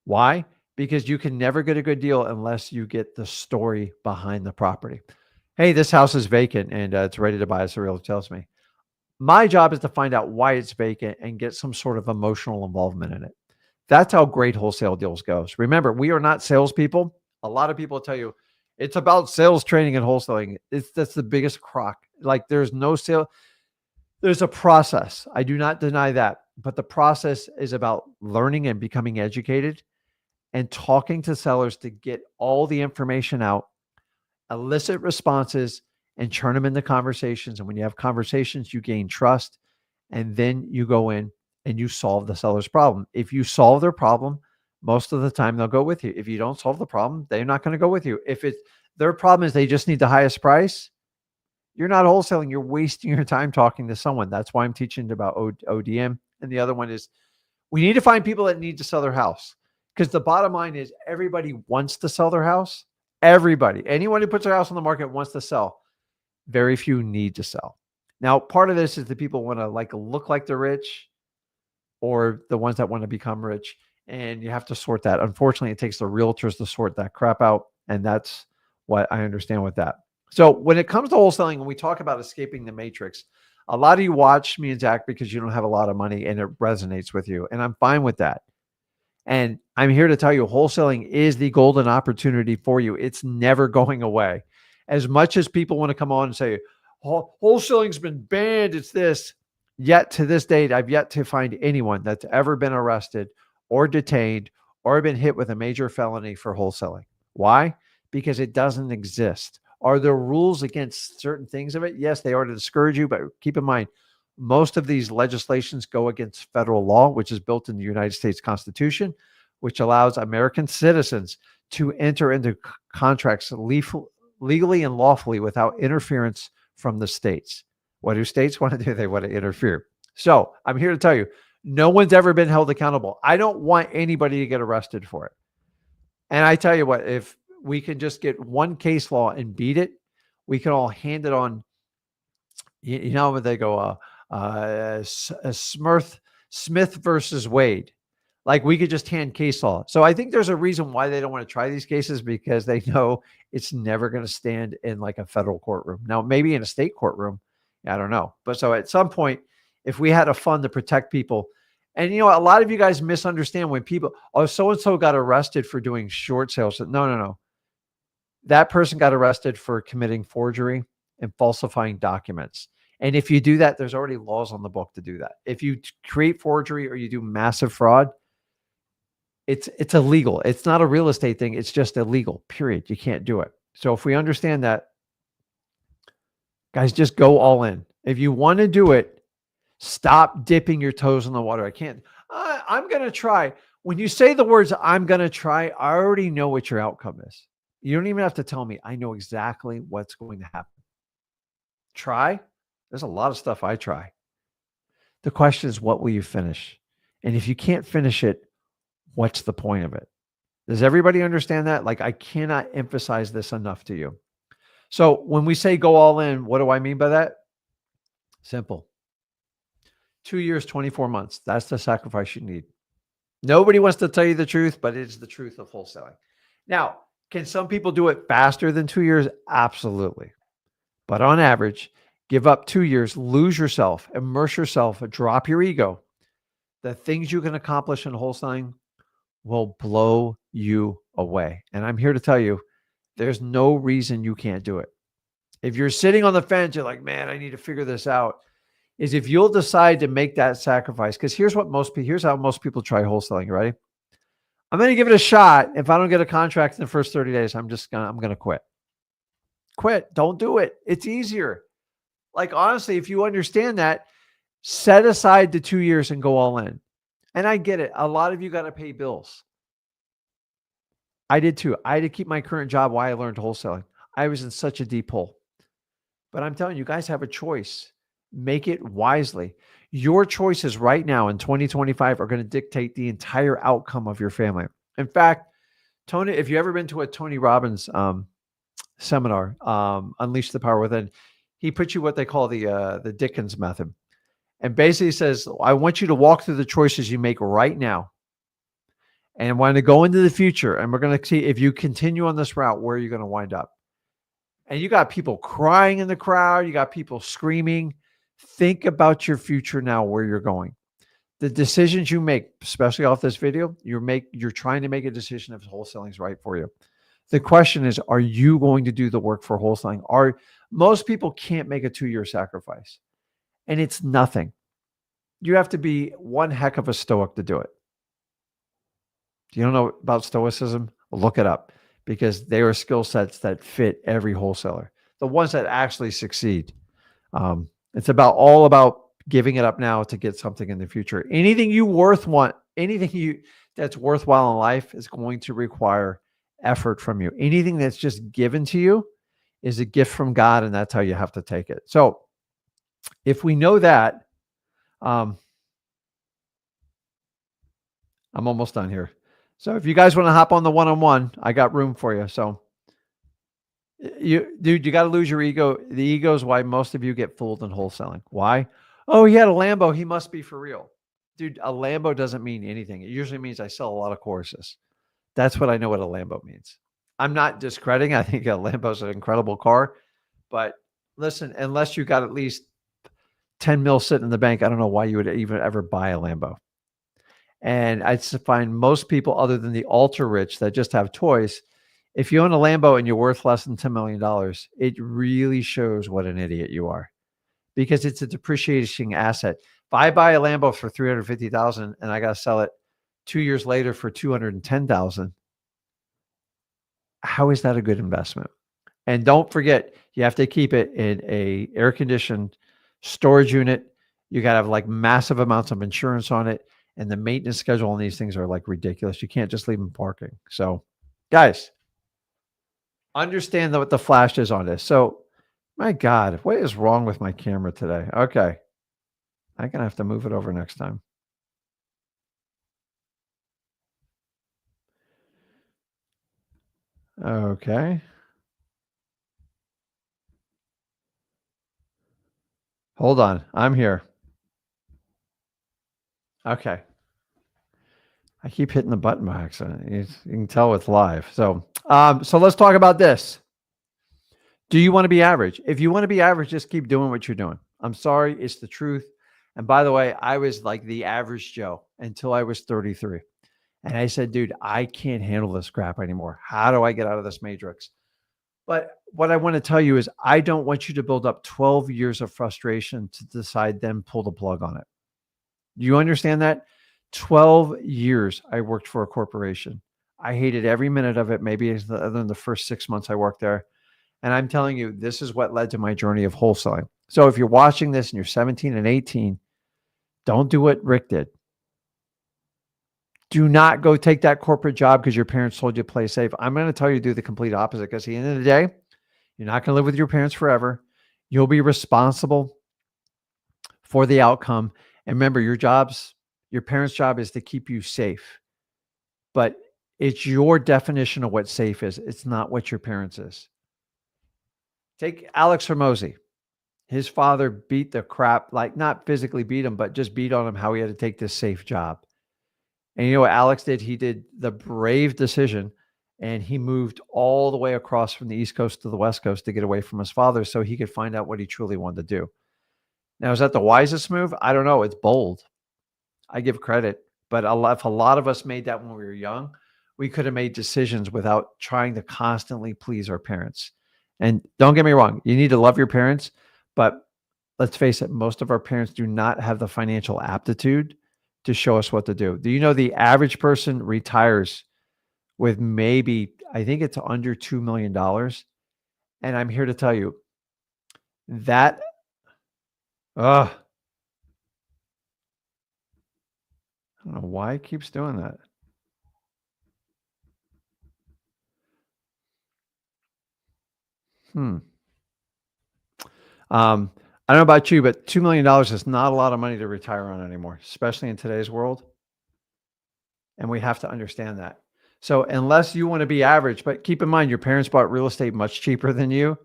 Why? Because you can never get a good deal unless you get the story behind the property. Hey, this house is vacant and it's ready to buy, as the realtor tells me. My job is to find out why it's vacant and get some sort of emotional involvement in it. That's how great wholesale deals goes. Remember, we are not salespeople. A lot of people tell you it's about sales training and wholesaling. That's the biggest crock. Like there's no sale. There's a process. I do not deny that. But the process is about learning and becoming educated and talking to sellers to get all the information out, elicit responses, and turn them into conversations. And when you have conversations, you gain trust. And then you go in and you solve the seller's problem. If you solve their problem, most of the time they'll go with you. If you don't solve the problem, they're not going to go with you. If it's their problem is they just need the highest price, you're not wholesaling. You're wasting your time talking to someone. That's why I'm teaching about ODM. And the other one is we need to find people that need to sell their house. Because the bottom line is everybody wants to sell their house. Everybody, anyone who puts their house on the market wants to sell. Very few need to sell. Now, part of this is the people want to like look like they're rich, or the ones that want to become rich. And you have to sort that. Unfortunately, it takes the realtors to sort that crap out. And that's what I understand with that. So when it comes to wholesaling, when we talk about escaping the matrix, a lot of you watch me and Zach because you don't have a lot of money and it resonates with you. And I'm fine with that. And I'm here to tell you, wholesaling is the golden opportunity for you. It's never going away. As much as people want to come on and say, wholesaling's been banned, it's this. Yet to this date, I've yet to find anyone that's ever been arrested or detained or been hit with a major felony for wholesaling. Why? Because it doesn't exist. Are there rules against certain things of it? Yes, they are to discourage you, but keep in mind, most of these legislations go against federal law, which is built in the United States Constitution, which allows American citizens to enter into contracts legally and lawfully without interference from the states. What do states want to do? They want to interfere. So I'm here to tell you, no one's ever been held accountable. I don't want anybody to get arrested for it. And I tell you what, if we can just get one case law and beat it, we can all hand it on. You know, when they go, Smith versus Wade. Like we could just hand case law. So I think there's a reason why they don't want to try these cases, because they know it's never going to stand in like a federal courtroom. Now, maybe in a state courtroom, I don't know. But so at some point, if we had a fund to protect people, and a lot of you guys misunderstand when people, so-and-so got arrested for doing short sales. No. That person got arrested for committing forgery and falsifying documents. And if you do that, there's already laws on the book to do that. If you create forgery or you do massive fraud, it's illegal. It's not a real estate thing. It's just illegal, period. You can't do it. So if we understand that, guys, just go all in. If you want to do it, stop dipping your toes in the water. I'm going to try. When you say the words, I'm going to try, I already know what your outcome is. You don't even have to tell me. I know exactly what's going to happen. Try. There's a lot of stuff I try. The question is, what will you finish? And if you can't finish it, what's the point of it? Does everybody understand that? Like, I cannot emphasize this enough to you. So when we say go all in, what do I mean by that? Simple. 2 years, 24 months. That's the sacrifice you need. Nobody wants to tell you the truth, but it's the truth of wholesaling. Now, can some people do it faster than 2 years? Absolutely. But on average, give up 2 years, lose yourself, immerse yourself, drop your ego. The things you can accomplish in wholesaling will blow you away. And I'm here to tell you, there's no reason you can't do it. If you're sitting on the fence, you're like, man, I need to figure this out. Is if you'll decide to make that sacrifice, because here's how most people try wholesaling. You ready? I'm going to give it a shot. If I don't get a contract in the first 30 days, I'm going to quit. Quit. Don't do it. It's easier. Like, honestly, if you understand that, set aside the 2 years and go all in. And I get it. A lot of you got to pay bills. I did too. I had to keep my current job while I learned wholesaling. I was in such a deep hole. But I'm telling you, guys have a choice. Make it wisely. Your choices right now in 2025 are going to dictate the entire outcome of your family. In fact, Tony, if you've ever been to a Tony Robbins seminar, Unleash the Power Within, he puts you what they call the Dickens method. And basically says, I want you to walk through the choices you make right now. And I want to go into the future. And we're going to see if you continue on this route, where you're going to wind up. And you got people crying in the crowd. You got people screaming. Think about your future now, where you're going. The decisions you make, especially off this video, you're trying to make a decision if wholesaling is right for you. The question is, are you going to do the work for wholesaling? Most people can't make a 2-year sacrifice. And it's nothing. You have to be one heck of a stoic to do it. Do you don't know about stoicism? Well, look it up, because there are skill sets that fit every wholesaler. The ones that actually succeed. It's all about giving it up now to get something in the future. Anything that's worthwhile in life is going to require effort from you. Anything that's just given to you is a gift from God, and that's how you have to take it. So if we know that, I'm almost done here. So if you guys want to hop on the one-on-one, I got room for you. So Dude, you got to lose your ego. The ego is why most of you get fooled in wholesaling. Why? Oh, he had a Lambo. He must be for real. Dude, a Lambo doesn't mean anything. It usually means I sell a lot of courses. That's what I know what a Lambo means. I'm not discrediting. I think a Lambo is an incredible car. But listen, unless you got at least 10 mil sitting in the bank, I don't know why you would even ever buy a Lambo. And I find most people, other than the ultra rich that just have toys, if you own a Lambo and you're worth less than $10 million, it really shows what an idiot you are because it's a depreciating asset. If I buy a Lambo for 350,000 and I got to sell it 2 years later for 210,000, how is that a good investment? And don't forget, you have to keep it in a air conditioned storage unit. You got to have like massive amounts of insurance on it. And the maintenance schedule on these things are like ridiculous. You can't just leave them parking. So guys, understand what the flash is on this. So my God, what is wrong with my camera today? Okay. I'm going to have to move it over next time. Okay. Hold on. I'm here. Okay. I keep hitting the button by accident. You can tell it's live. So let's talk about this. Do you want to be average? If you want to be average, just keep doing what you're doing. I'm sorry. It's the truth. And by the way, I was like the average Joe until I was 33. And I said, dude, I can't handle this crap anymore. How do I get out of this matrix? But what I want to tell you is I don't want you to build up 12 years of frustration to decide then pull the plug on it. Do you understand that? 12 years I worked for a corporation. I hated every minute of it, maybe other than the first 6 months I worked there. And I'm telling you, this is what led to my journey of wholesaling. So if you're watching this and you're 17 and 18, don't do what Rick did. Do not go take that corporate job because your parents told you to play safe. I'm going to tell you to do the complete opposite because at the end of the day, you're not going to live with your parents forever. You'll be responsible for the outcome. And remember, your parents' job is to keep you safe. But it's your definition of what safe is. It's not what your parents is. Take Alex Hormozy. His father beat the crap, like not physically beat him, but just beat on him how he had to take this safe job. And you know what Alex did? He did the brave decision and he moved all the way across from the East Coast to the West Coast to get away from his father so he could find out what he truly wanted to do. Now, is that the wisest move? I don't know. It's bold. I give credit. But if a lot of us made that when we were young, we could have made decisions without trying to constantly please our parents. And don't get me wrong, you need to love your parents, but let's face it, most of our parents do not have the financial aptitude to show us what to do. Do you know the average person retires with maybe, I think it's under $2 million. And I'm here to tell you that, I don't know why it keeps doing that. I don't know about you, but $2 million is not a lot of money to retire on anymore, especially in today's world. And we have to understand that. So unless you want to be average, but keep in mind, your parents bought real estate much cheaper than you.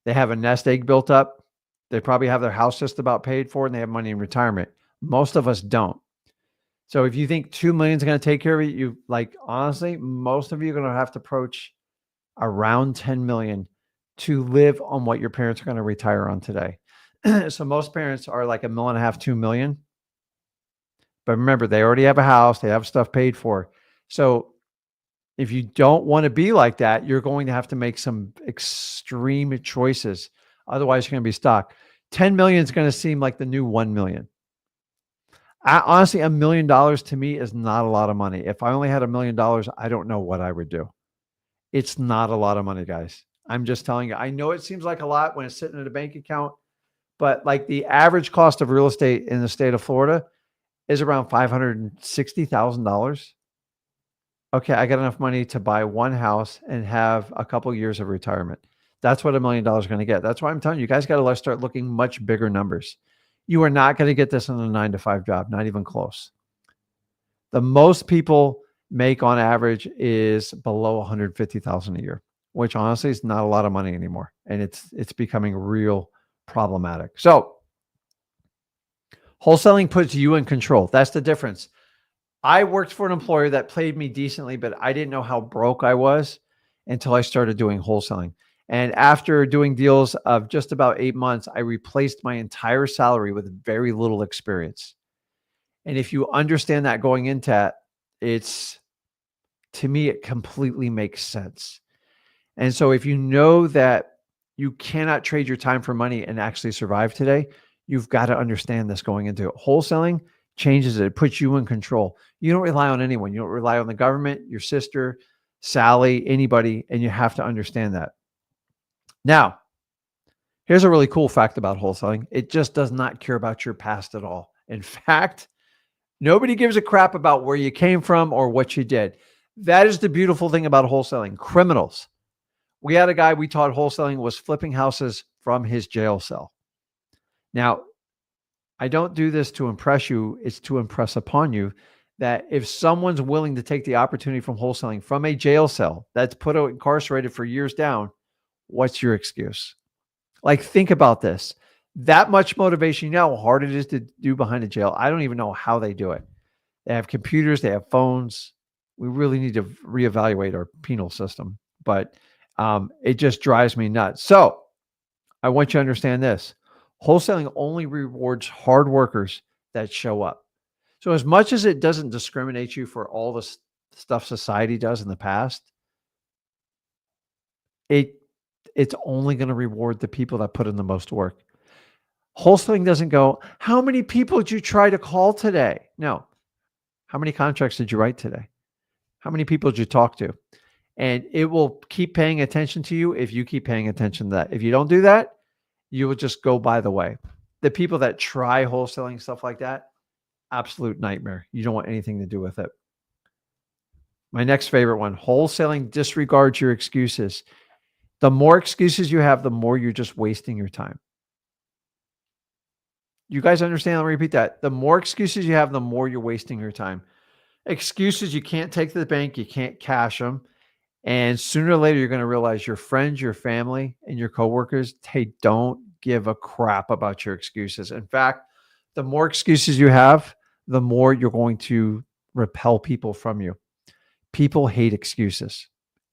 They have a nest egg built up. They probably have their house just about paid for and they have money in retirement. Most of us don't. So if you think 2 million is going to take care of you, like honestly, most of you are going to have to approach around 10 million to live on what your parents are going to retire on today. So most parents are like $1.5 million, 2 million. But remember, they already have a house, they have stuff paid for. So if you don't want to be like that, you're going to have to make some extreme choices. Otherwise, you're going to be stuck. 10 million is going to seem like the new 1 million. Honestly, $1 million to me is not a lot of money. If I only had $1 million, I don't know what I would do. It's not a lot of money, guys. I'm just telling you. I know it seems like a lot when it's sitting in a bank account, but like the average cost of real estate in the state of Florida is around $560,000. Okay, I got enough money to buy one house and have a couple of years of retirement. That's what $1 million is going to get. That's why I'm telling you, you guys got to start looking much bigger numbers. You are not going to get this in a 9-to-5 job, not even close. The most people make on average is below $150,000 a year. which honestly is not a lot of money anymore. And it's becoming real problematic. So wholesaling puts you in control. That's the difference. I worked for an employer that paid me decently, but I didn't know how broke I was until I started doing wholesaling. And after doing deals of just about 8 months, I replaced my entire salary with very little experience. And if you understand that going into it, it's, to me, it completely makes sense. And so if you know that you cannot trade your time for money and actually survive today, you've got to understand this going into it. Wholesaling changes it. It puts you in control. You don't rely on anyone. You don't rely on the government, your sister, Sally, anybody, and you have to understand that. Now, here's a really cool fact about wholesaling. It just does not care about your past at all. In fact, nobody gives a crap about where you came from or what you did. That is the beautiful thing about wholesaling. Criminals. We had a guy we taught wholesaling was flipping houses from his jail cell. Now, I don't do this to impress you. It's to impress upon you that if someone's willing to take the opportunity from wholesaling from a jail cell that's put incarcerated for years down, what's your excuse? Like, think about this. That much motivation, you know how hard it is to do behind a jail. I don't even know how they do it. They have computers, they have phones. We really need to reevaluate our penal system, but it just drives me nuts. So I want you to understand this. Wholesaling only rewards hard workers that show up. So as much as it doesn't discriminate you for all the stuff society does in the past, it's only going to reward the people that put in the most work. Wholesaling doesn't go, how many people did you try to call today? No. How many contracts did you write today? How many people did you talk to? And it will keep paying attention to you if you keep paying attention to that. If you don't do that, you will just go by the way. The people that try wholesaling, stuff like that, absolute nightmare. You don't want anything to do with it. My next favorite one, wholesaling disregards your excuses. The more excuses you have, the more you're just wasting your time. You guys understand? Let me repeat that. The more excuses you have, the more you're wasting your time. Excuses you can't take to the bank, you can't cash them. And sooner or later, you're going to realize your friends, your family, and your coworkers, they don't give a crap about your excuses. In fact, the more excuses you have, the more you're going to repel people from you. People hate excuses.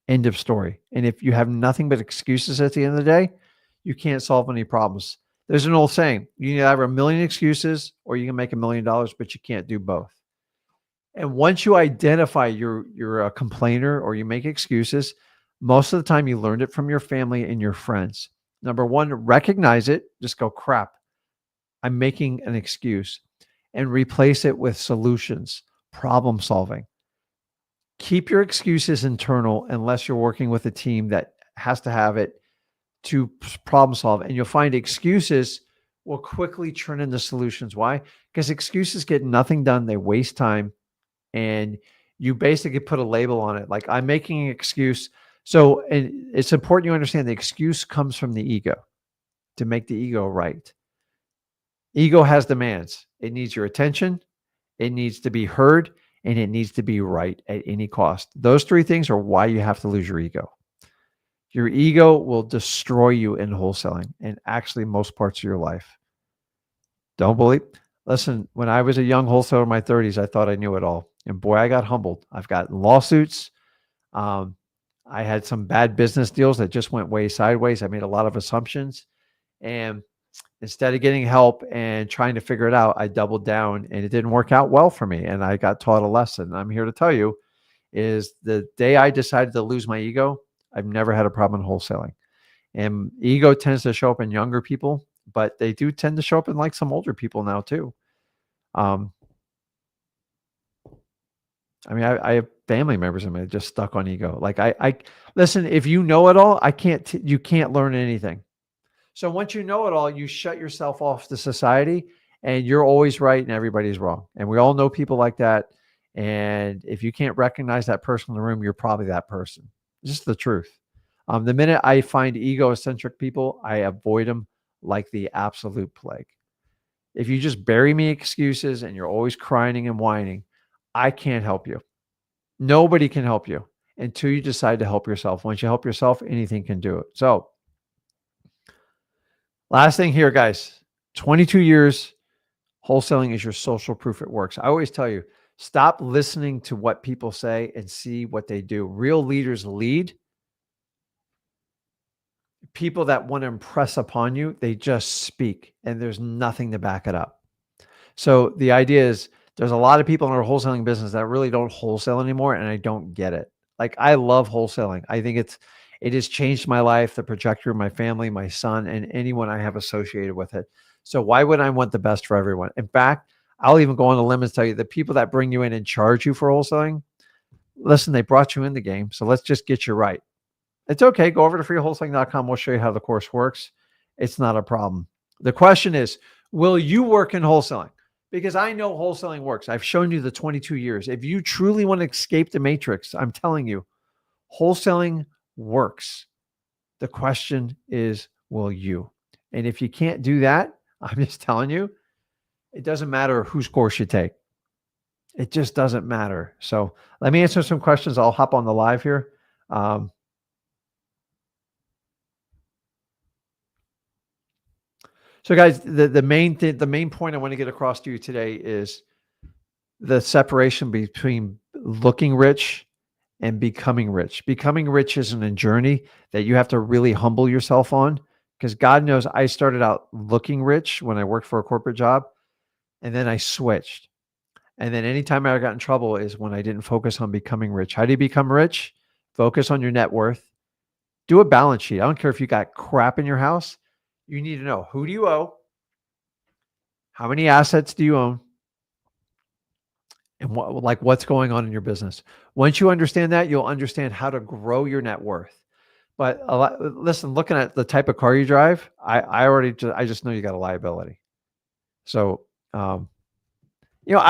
End of story. And if you have nothing but excuses at the end of the day, you can't solve any problems. There's an old saying, you can have a million excuses or you can make $1 million, but you can't do both. And once you identify you're a complainer or you make excuses, most of the time you learned it from your family and your friends. Number one, recognize it. Just go, crap, I'm making an excuse, and replace it with solutions, problem solving. Keep your excuses internal unless you're working with a team that has to have it to problem solve. And you'll find excuses will quickly turn into solutions. Why? Because excuses get nothing done. They waste time. And you basically put a label on it. Like, I'm making an excuse. So, and it's important you understand the excuse comes from the ego to make the ego right. Ego has demands. It needs your attention. It needs to be heard, and it needs to be right at any cost. Those three things are why you have to lose your ego. Your ego will destroy you in wholesaling and actually most parts of your life. Don't believe. Listen, when I was a young wholesaler in my 30s, I thought I knew it all. And boy, I got humbled. I've got lawsuits. I had some bad business deals that just went way sideways. I made a lot of assumptions. And instead of getting help and trying to figure it out, I doubled down, and it didn't work out well for me. And I got taught a lesson. I'm here to tell you is the day I decided to lose my ego, I've never had a problem in wholesaling. And ego tends to show up in younger people, but they do tend to show up in like some older people now too. I mean, I have family members of mine just stuck on ego. Like I listen, if you know it all, you can't learn anything. So once you know it all, you shut yourself off to society and you're always right and everybody's wrong. And we all know people like that. And if you can't recognize that person in the room, you're probably that person. It's just the truth. The minute I find egocentric people, I avoid them like the absolute plague. If you just bury me excuses and you're always crying and whining, I can't help you. Nobody can help you. until you decide to help yourself. Once you help yourself, anything can do it. So, last thing here, guys, 22 years, wholesaling is your social proof it works. I always tell you, stop listening to what people say and see what they do. Real leaders lead. People that want to impress upon you, they just speak and there's nothing to back it up. So the idea is there's a lot of people in our wholesaling business that really don't wholesale anymore, and I don't get it. Like, I love wholesaling. I think it has changed my life, the trajectory of my family, my son, and anyone I have associated with it. So why would I want the best for everyone? In fact, I'll even go on a limb and tell you the people that bring you in and charge you for wholesaling, listen, they brought you in the game. So let's just get you right. It's okay. Go over to freewholesaling.com. We'll show you how the course works. It's not a problem. The question is, will you work in wholesaling? Because I know wholesaling works. I've shown you the 22 years. If you truly want to escape the matrix, I'm telling you, wholesaling works. The question is, will you? And if you can't do that, I'm just telling you, it doesn't matter whose course you take. It just doesn't matter. So let me answer some questions. I'll hop on the live here. So guys, the main point I want to get across to you today is the separation between looking rich and becoming rich. Becoming rich isn't a journey that you have to really humble yourself on, because God knows I started out looking rich when I worked for a corporate job, and then I switched. And then anytime I got in trouble is when I didn't focus on becoming rich. How do you become rich? Focus on your net worth. Do a balance sheet. I don't care if you got crap in your house. You need to know, who do you owe? How many assets do you own? And what's going on in your business. Once you understand that, you'll understand how to grow your net worth. But listen, looking at the type of car you drive, I just know you got a liability. So, I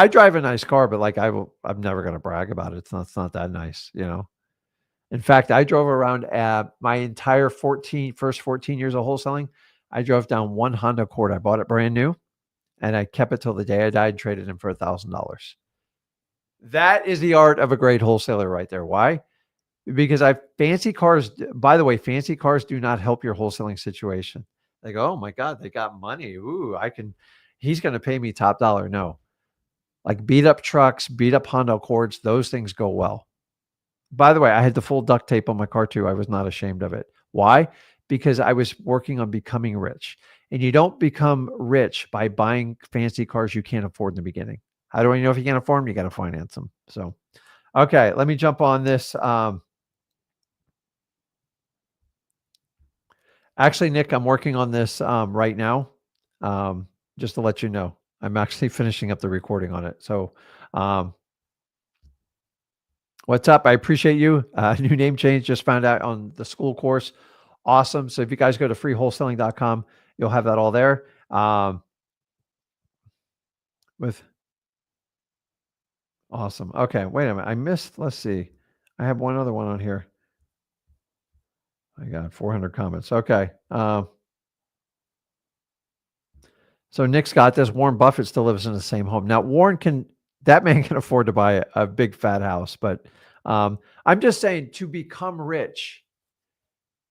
drive a nice car, but I'm never going to brag about it. It's not that nice, In fact, I drove around my entire first 14 years of wholesaling. I drove down one Honda Accord. I bought it brand new, and I kept it till the day I died and traded it for $1,000. That is the art of a great wholesaler right there. Why? Because fancy cars, by the way, fancy cars do not help your wholesaling situation. They go, oh my God, they got money. Ooh, he's going to pay me top dollar. No, like beat up trucks, beat up Honda Accords, those things go well. By the way, I had the full duct tape on my car too. I was not ashamed of it. Why? Because I was working on becoming rich. And you don't become rich by buying fancy cars you can't afford in the beginning. How do I know if you can't afford them? You got to finance them. So, okay, let me jump on this. Actually, Nick, I'm working on this right now. Just to let you know, I'm actually finishing up the recording on it. So, what's up? I appreciate you. New name change, just found out on the school course. Awesome. So if you guys go to freewholesaling.com, you'll have that all there. Awesome. Okay, wait a minute. Let's see. I have one other one on here. I got 400 comments. Okay. So Nick's got this. Warren Buffett still lives in the same home. Now, that man can afford to buy a big fat house, but I'm just saying, to become rich,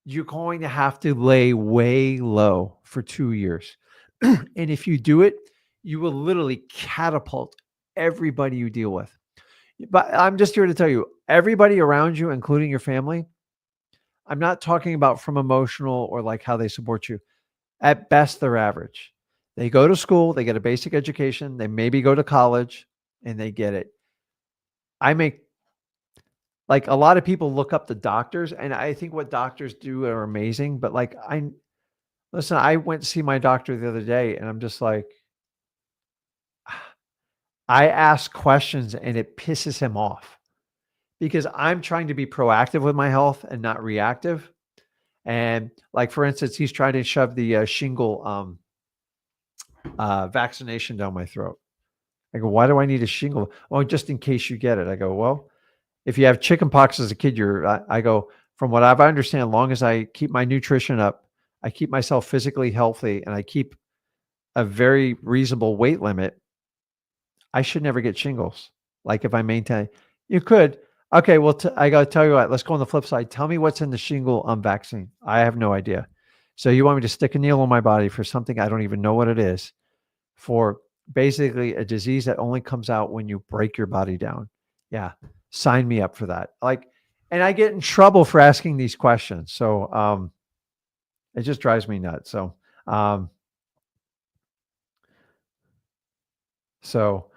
you're going to have to lay way low for 2 years. And if you do it, you will literally catapult everybody you deal with. But I'm just here to tell you, everybody around you, including your family, I'm not talking about from emotional or like how they support you. At best, they're average. They go to school, they get a basic education, they maybe go to college, and they get it. Like, a lot of people look up the doctors, and I think what doctors do are amazing. But I went to see my doctor the other day, and I'm just like, I ask questions and it pisses him off because I'm trying to be proactive with my health and not reactive. And like, for instance, he's trying to shove the shingle vaccination down my throat. I go, why do I need a shingle? Oh, just in case you get it. I go, well, if you have chicken pox as a kid, I go, from what I understand, as long as I keep my nutrition up, I keep myself physically healthy, and I keep a very reasonable weight limit, I should never get shingles. Like, if I maintain, you could. Okay, well, I got to tell you what. Let's go on the flip side. Tell me what's in the shingle vaccine. I have no idea. So you want me to stick a needle in my body for something I don't even know what it is, for basically a disease that only comes out when you break your body down? Yeah, sign me up for that. Like, and I get in trouble for asking these questions. So it just drives me nuts. Um, so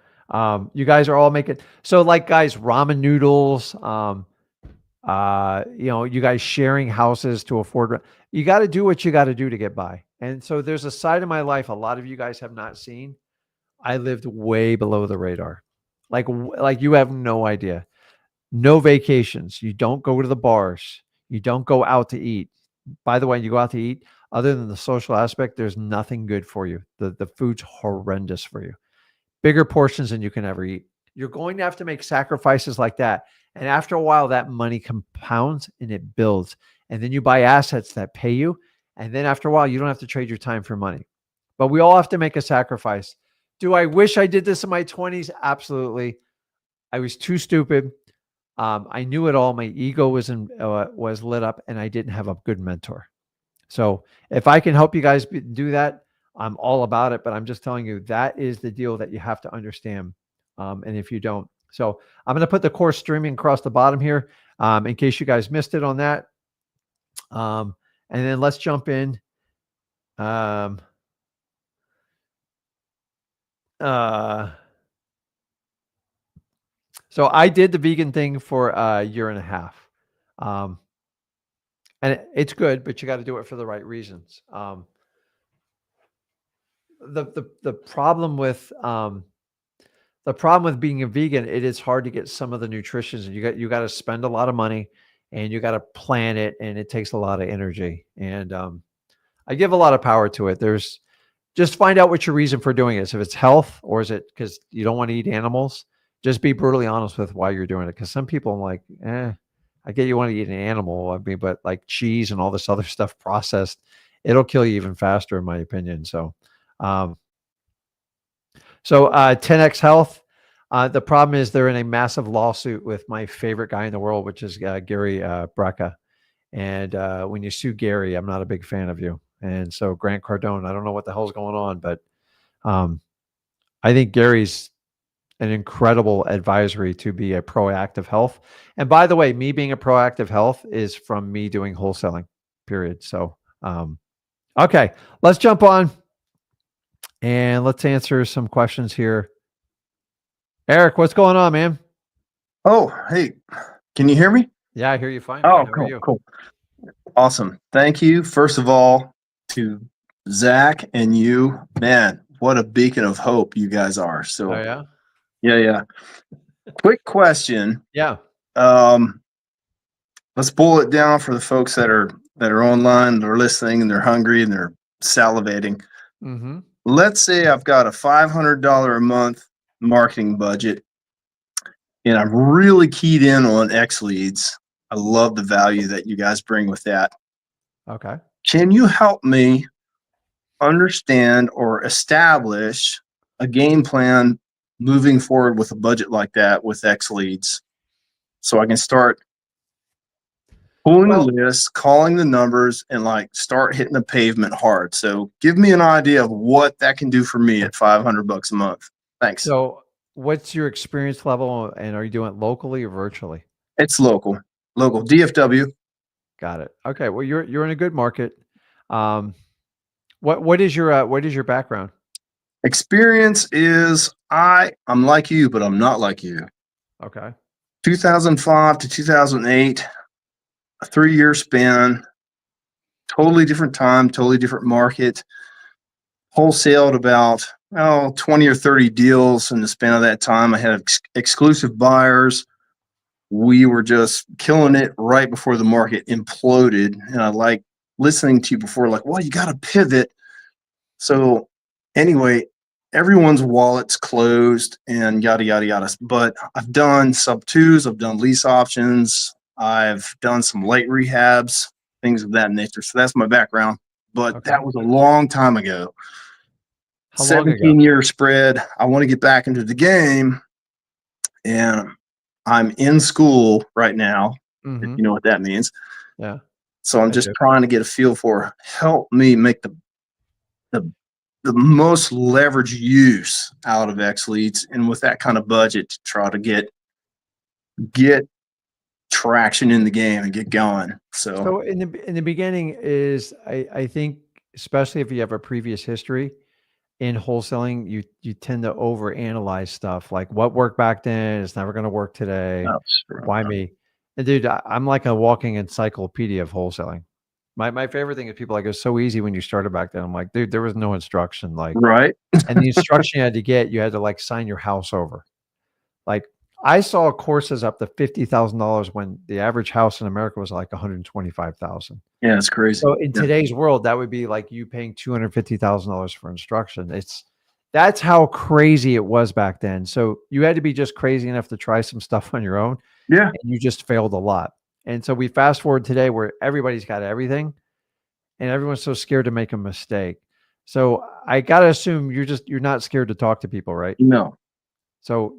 you guys are all making, so like, guys, ramen noodles, you guys sharing houses to afford you got to do what you got to do to get by. And so there's a side of my life a lot of you guys have not seen. I lived way below the radar. Like you have no idea. No vacations. You don't go to the bars. You don't go out to eat. By the way, you go out to eat, other than the social aspect, there's nothing good for you. The food's horrendous for you. Bigger portions than you can ever eat. You're going to have to make sacrifices like that. And after a while, that money compounds and it builds. And then you buy assets that pay you. And then after a while, you don't have to trade your time for money. But we all have to make a sacrifice. Do I wish I did this in my 20s? Absolutely. I was too stupid. I knew it all. My ego was lit up, and I didn't have a good mentor. So if I can help you guys do that, I'm all about it. But I'm just telling you, that is the deal that you have to understand. And if you don't, so I'm going to put the course streaming across the bottom here, in case you guys missed it on that. And then let's jump in. So I did the vegan thing for a year and a half. And it's good, but you got to do it for the right reasons. The problem with being a vegan, it is hard to get some of the nutrition, and you got to spend a lot of money, and you got to plan it, and it takes a lot of energy. And I give a lot of power to it. Just find out what your reason for doing it is. If it's health, or is it because you don't want to eat animals? Just be brutally honest with why you're doing it. Because some people are like, I get you want to eat an animal. I mean, but like cheese and all this other stuff processed, it'll kill you even faster, in my opinion. So, 10X Health. The problem is they're in a massive lawsuit with my favorite guy in the world, which is Gary Brecka. And when you sue Gary, I'm not a big fan of you. And so Grant Cardone, I don't know what the hell's going on, but I think Gary's an incredible advisory to be a proactive health. And by the way, me being a proactive health is from me doing wholesaling, period. So, okay, let's jump on and let's answer some questions here. Eric, what's going on, man? Oh, hey, can you hear me? Yeah, I hear you fine. Oh, How are cool, you? cool. Awesome. Thank you, first of all, to Zach and you. Man, what a beacon of hope you guys are. Oh, So, yeah? yeah. Quick question. Yeah. Let's boil it down for the folks that are online, they're listening, and they're hungry and they're salivating. Mm-hmm. Let's say I've got a $500 a month marketing budget, and I'm really keyed in on X leads. I love the value that you guys bring with that. Okay. Can you help me understand or establish a game plan moving forward with a budget like that with X leads, so I can start pulling the list, calling the numbers, and like start hitting the pavement hard? So give me an idea of what that can do for me at $500 a month. Thanks. So what's your experience level, and are you doing it locally or virtually? It's local DFW. Got it. Okay. Well, you're in a good market. What is your background? Experience is I'm like you, but I'm not like you. Okay. 2005 to 2008, a 3-year span, totally different time, totally different market. Wholesaled about 20 or 30 deals in the span of that time. I had exclusive buyers. We were just killing it right before the market imploded. And I like listening to you before, like, well, you got to pivot. So anyway, everyone's wallet's closed and yada, yada, yada. But I've done sub twos, I've done lease options, I've done some late rehabs, things of that nature. So that's my background. But Okay. that was a long time ago. How long ago? 17-year spread. I want to get back into the game. And I'm in school right now, if Hmm. you know what that means. Yeah, So I'm I just do. trying to get a feel for help me make the the most leverage use out of X leads, and with that kind of budget to try to get traction in the game and get going. So So in the beginning is I think, especially if you have a previous history in wholesaling, you tend to overanalyze stuff like what worked back then is never going to work today. that's Why me? And dude, I'm like a walking encyclopedia of wholesaling. My favorite thing is people like, it's so easy when you started back then. I'm like, dude, there was no instruction. Like, right. and the instruction you had to get, you had to like sign your house over. Like, I saw courses up to $50,000 when the average house in America was like 125,000. Yeah, it's crazy. So in Yeah, today's world, that would be like you paying $250,000 for instruction. That's how crazy it was back then. So you had to be just crazy enough to try some stuff on your own, yeah, and you just failed a lot. And so we fast forward today where everybody's got everything and everyone's so scared to make a mistake. So I gotta assume you're not scared to talk to people, right? no, So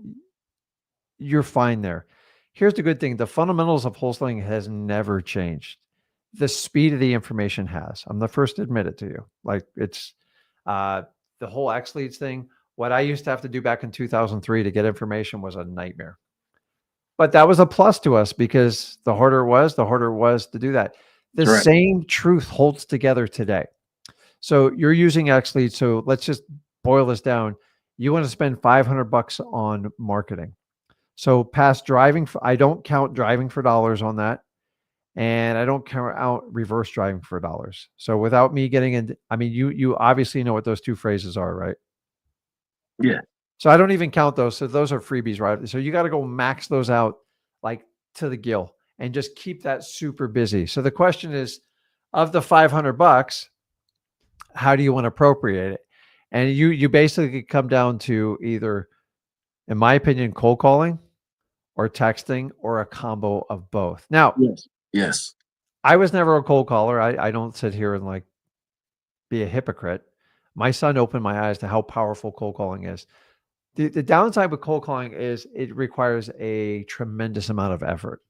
you're fine there. Here's the good thing. The fundamentals of wholesaling has never changed. The speed of the information has. I'm the first to admit it to you. Like it's uh the whole X leads thing. What I used to have to do back in 2003 to get information was a nightmare. But that was a plus to us because the harder it was to do that. The that's right. same truth holds together today. So you're using X leads. So let's just boil this down. You want to spend $500 on marketing. So past driving, I don't count driving for dollars on that. And I don't count out reverse driving for dollars. So without me getting into, I mean, you obviously know what those two phrases are, right? Yeah, So I don't even count those. So those are freebies, right? So you got to go max those out like to the gill and just keep that super busy. So the question is, of the $500, how do you want to appropriate it? And you basically come down to either, in my opinion, cold calling or texting or a combo of both. Now, yes, yes, I was never a cold caller. I don't sit here and like be a hypocrite. My son opened my eyes to how powerful cold calling is. The downside with cold calling is it requires a tremendous amount of effort.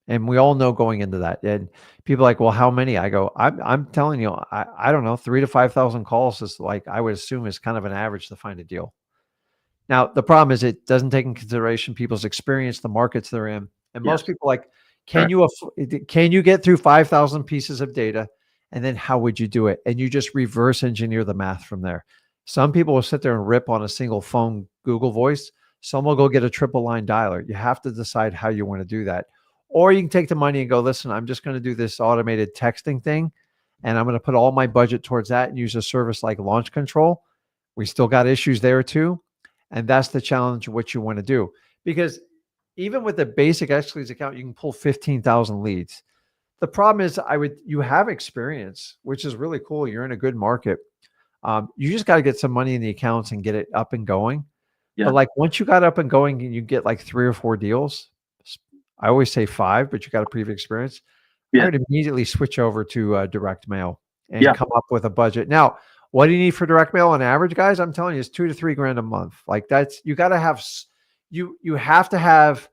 And we all know going into that. And people are like, well, how many? I go, I'm telling you, I don't know, 3 to 5,000 calls is like I would assume is kind of an average to find a deal. Now, the problem is it doesn't take in consideration people's experience, the markets they're in. And most yes, people like, right. can you get through 5,000 pieces of data? And then how would you do it? And you just reverse engineer the math from there. Some people will sit there and rip on a single phone Google voice. Some will go get a triple line dialer. You have to decide how you want to do that. Or you can take the money and go, listen, I'm just going to do this automated texting thing. And I'm going to put all my budget towards that and use a service like Launch Control. We still got issues there too. And that's the challenge of what you want to do. Because even with the basic X leads account, you can pull 15,000 leads. The problem is you have experience, which is really cool. You're in a good market. You just got to get some money in the accounts and get it up and going. Yeah, But like once you got up and going and you get like 3 or 4 deals, I always say 5, but you got a previous experience. I yeah, would immediately switch over to direct mail and yeah, come up with a budget. Now, what do you need for direct mail on average, guys? I'm telling you, it's 2 to 3 grand a month. Like that's you got to have you have to have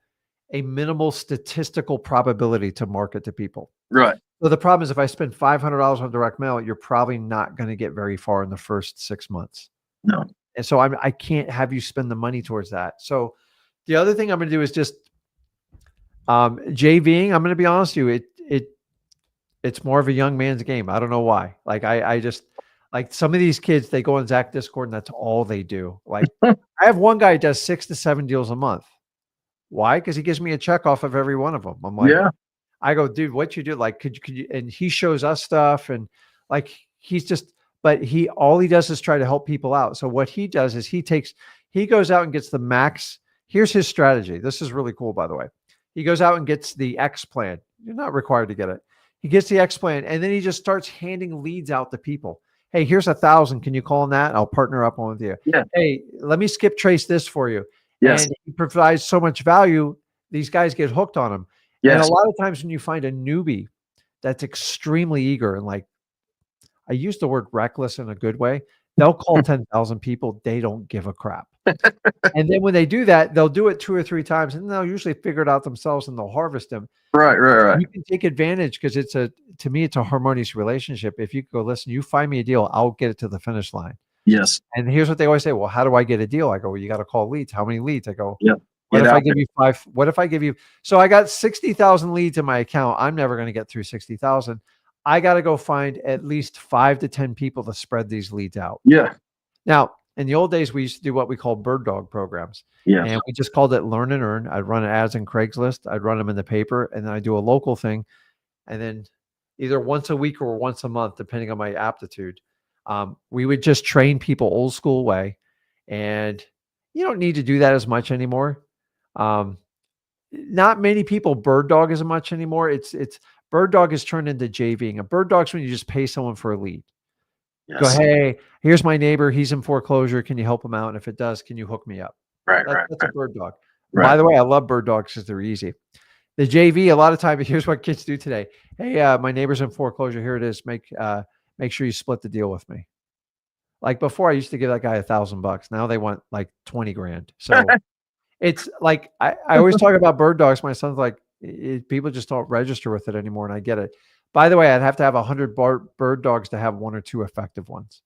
a minimal statistical probability to market to people. right. So the problem is if I spend $500 on direct mail, you're probably not going to get very far in the first 6 months. No, And so I can't have you spend the money towards that. So the other thing I'm going to do is just JVing. I'm going to be honest with you. It's more of a young man's game. I don't know why. Like I just like some of these kids, they go on Zach Discord and that's all they do. Like I have one guy who does 6 to 7 deals a month. Why? Because he gives me a check off of every one of them. I'm like, yeah, I go, dude, what you do? Like, could you? And he shows us stuff, and like he's just, but all he does is try to help people out. So what he does is he goes out and gets the max. Here's his strategy. This is really cool, by the way. He goes out and gets the X plan. You're not required to get it. He gets the X plan, and then he just starts handing leads out to people. Hey, here's 1,000. Can you call on that? I'll partner up on with you. yeah, Hey, let me skip trace this for you. yes, And he provides so much value. These guys get hooked on him. And a yes, lot of times when you find a newbie that's extremely eager and like, I use the word reckless in a good way, they'll call 10,000 people. They don't give a crap. And then when they do that, they'll do it 2 or 3 times, and they'll usually figure it out themselves, and they'll harvest them. Right, right, right. You can take advantage because to me, it's a harmonious relationship. If you go, listen, you find me a deal, I'll get it to the finish line. Yes. And here's what they always say. Well, how do I get a deal? I go, well, you got to call leads. How many leads? I go, Yep. what Get if I out give there. you 5? What if I give you, so I got 60,000 leads in my account. I'm never going to get through 60,000. I got to go find at least 5 to 10 people to spread these leads out. Yeah. Now, in the old days, we used to do what we call bird dog programs. Yeah. And we just called it learn and earn. I'd run ads in Craigslist. I'd run them in the paper, and then I do a local thing. And then either once a week or once a month, depending on my aptitude, we would just train people old school way. And you don't need to do that as much anymore. Not many people bird dog as much anymore. It's bird dog is turned into JVing. A bird dog's when you just pay someone for a lead. Yes. Go, hey, here's my neighbor. He's in foreclosure. Can you help him out? And if it does, can you hook me up? Right, That's a bird dog. Right. By the way, I love bird dogs because they're easy. The JV, a lot of times, here's what kids do today. Hey, my neighbor's in foreclosure. Here it is. Make sure you split the deal with me. Like before, I used to give that guy $1,000. Now they want like 20 grand. So it's like I always talk about bird dogs. My son's like, people just don't register with it anymore, and I get it. By the way, I'd have to have 100 bird dogs to have 1 or 2 effective ones.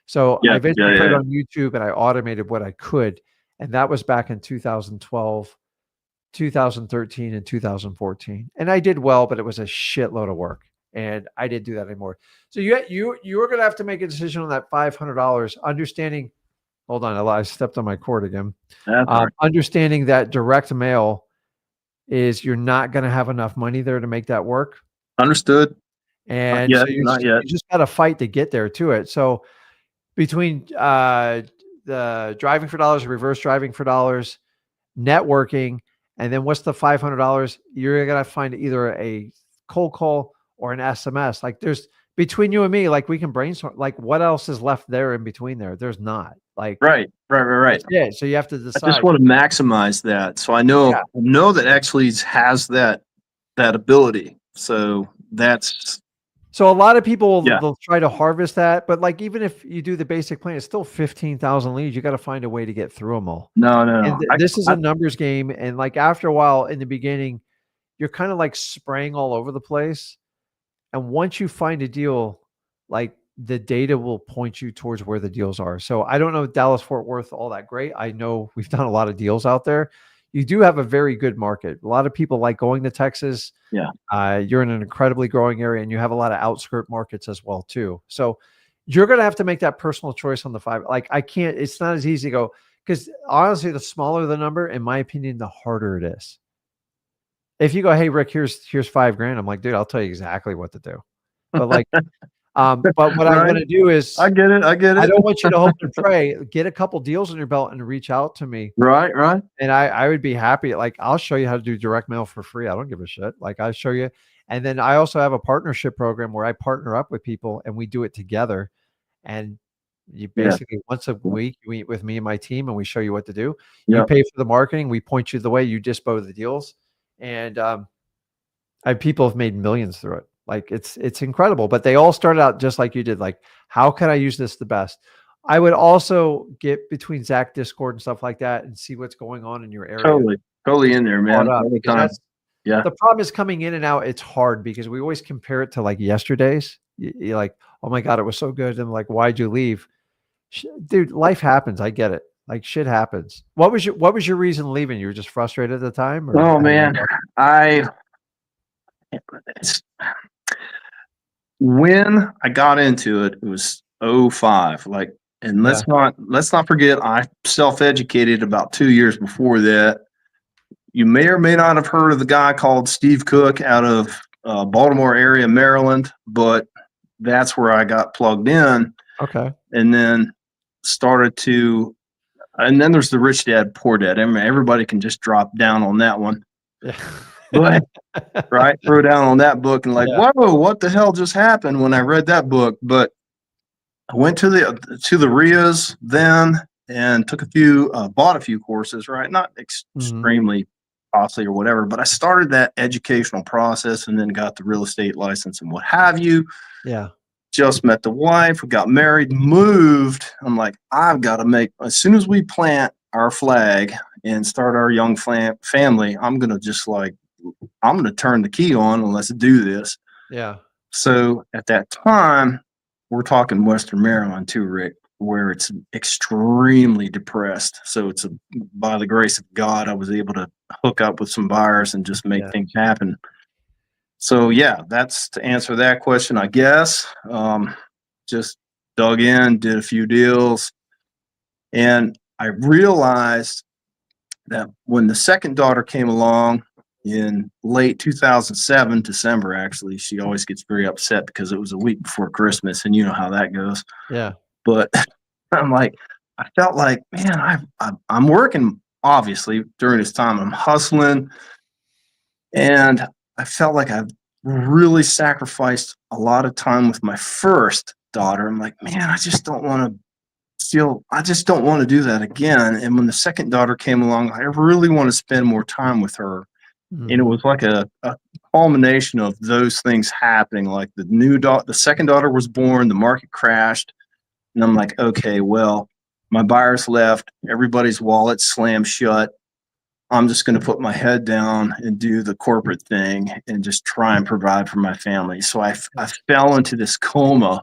So I eventually put it on YouTube, and I automated what I could, and that was back in 2012, 2013, and 2014. And I did well, but it was a shitload of work, and I didn't do that anymore. So you were going to have to make a decision on that $500, understanding. Hold on, I stepped on my cord again. Understanding that direct mail is you're not going to have enough money there to make that work. Understood. And so you just got to fight to get there to it. So between the driving for dollars, reverse driving for dollars, networking, and then what's the $500? You're going to find either a cold call or an SMS. Like there's between you and me, like we can brainstorm, like what else is left there in between there? There's not. Like right. Yeah. So you have to decide. I just want to maximize that. So I know that X-Leads has that ability. So that's so a lot of people they'll try to harvest that, but like even if you do the basic plan, it's still 15,000 leads. You got to find a way to get through them all. No. And this is a numbers game, and like after a while, in the beginning, you're kind of like spraying all over the place. And once you find a deal, like the data will point you towards where the deals are. So I don't know Dallas Fort Worth all that great. I know we've done a lot of deals out there. You do have a very good market. A lot of people like going to Texas. Yeah. You're in an incredibly growing area, and you have a lot of outskirt markets as well too. So you're going to have to make that personal choice on the 5. Like it's not as easy to go, because honestly, the smaller the number, in my opinion, the harder it is. If you go, hey, Rick, here's $5,000. I'm like, dude, I'll tell you exactly what to do. But like, but what I want to do is, I get it. I don't want you to hope and pray. Get a couple deals on your belt and reach out to me. Right. And I would be happy. Like, I'll show you how to do direct mail for free. I don't give a shit. Like, I'll show you. And then I also have a partnership program where I partner up with people and we do it together. And you basically once a week, you meet with me and my team and we show you what to do. You pay for the marketing. We point you the way. You dispo the deals. And people have made millions through it. Like it's incredible, but they all started out just like you did. Like, how can I use this the best? I would also get between Zach Discord and stuff like that and see what's going on in your area. Totally in there, man. The problem is coming in and out. It's hard because we always compare it to like yesterday's. You're like, oh my God, it was so good. And like, why'd you leave? Dude, life happens. I get it. Like shit happens. What was your reason leaving? You were just frustrated at the time? Or oh man, when I got into it, it was 05. Like, and let's not forget, I self-educated about 2 years before that. You may or may not have heard of the guy called Steve Cook out of Baltimore area, Maryland, but that's where I got plugged in. Okay. And then and then there's the Rich Dad, Poor Dad. I mean, everybody can just drop down on that one. Yeah. But throw down on that book and like, whoa, what the hell just happened when I read that book? But I went to the RIAs then and took bought a few courses, right? Not extremely costly or whatever, but I started that educational process and then got the real estate license and what have you. Yeah. Just met the wife, we got married, moved. I'm like, I've got to make, as soon as we plant our flag and start our young family, I'm going to just like, I'm going to turn the key on and let's do this. Yeah. So at that time, we're talking Western Maryland too, Rick, where it's extremely depressed. So it's by the grace of God, I was able to hook up with some buyers and just make Yeah. things happen. So yeah, that's to answer that question, I guess. Just dug in, did a few deals, and I realized that when the second daughter came along in late 2007, December, actually, she always gets very upset because it was a week before Christmas, and you know how that goes. Yeah. But I'm like, I felt like, man, I'm working obviously during this time. I'm hustling, and I felt like I've really sacrificed a lot of time with my first daughter. I'm like, man, I just don't want to do that again. And when the second daughter came along, I really want to spend more time with her. And it Mhm. was like a culmination of those things happening. Like the second daughter was born, the market crashed. And I'm like, okay, well, my buyers left, everybody's wallet slammed shut. I'm just going to put my head down and do the corporate thing and just try and provide for my family. So I fell into this coma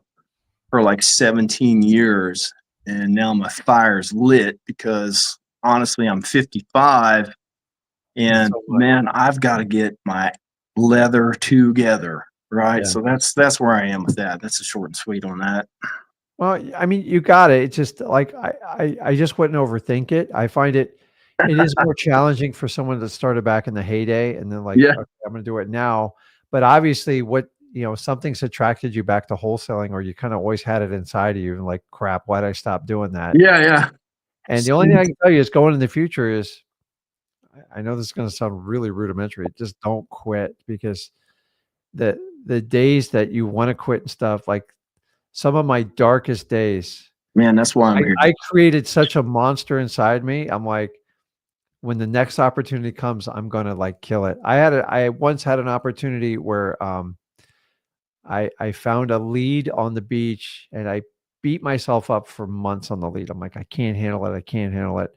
for like 17 years. And now my fire's lit because honestly, I'm 55 And and so what? man, I've got to get my leather together. Right. Yeah. So that's where I am with that. That's a short and sweet on that. Well, I mean, you got it. It's just like I just wouldn't overthink it. I find it is more challenging for someone that started back in the heyday and then like, Yeah. okay, I'm gonna do it now. But obviously something's attracted you back to wholesaling or you kind of always had it inside of you and like, crap, why'd I stop doing that? Yeah. Yeah. And the only thing I can tell you is going in the future is I know this is gonna sound really rudimentary. Just don't quit because the days that you want to quit and stuff, like some of my darkest days, Man, that's why I'm here. I created such a monster inside me. I'm like, when the next opportunity comes, I'm gonna like kill it. I once had an opportunity where I found a lead on the beach and I beat myself up for months on the lead. I'm like, I can't handle it. I can't handle it.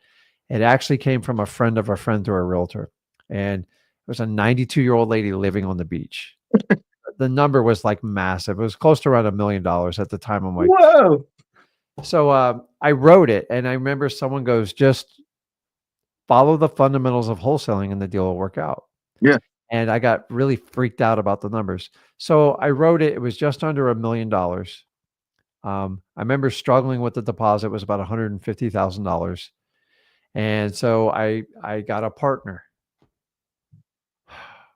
It actually came from a friend of a friend through a realtor. And it was a 92-year-old lady living on the beach. The number was like massive. It was close to around $1 million at the time. I'm like, Whoa. so I wrote it, and I remember someone goes, just follow the fundamentals of wholesaling, and the deal will work out. Yeah. And I got really freaked out about the numbers. So I wrote it. It was just under $1 million. I remember struggling with the deposit. It was about $150,000. And so I got a partner.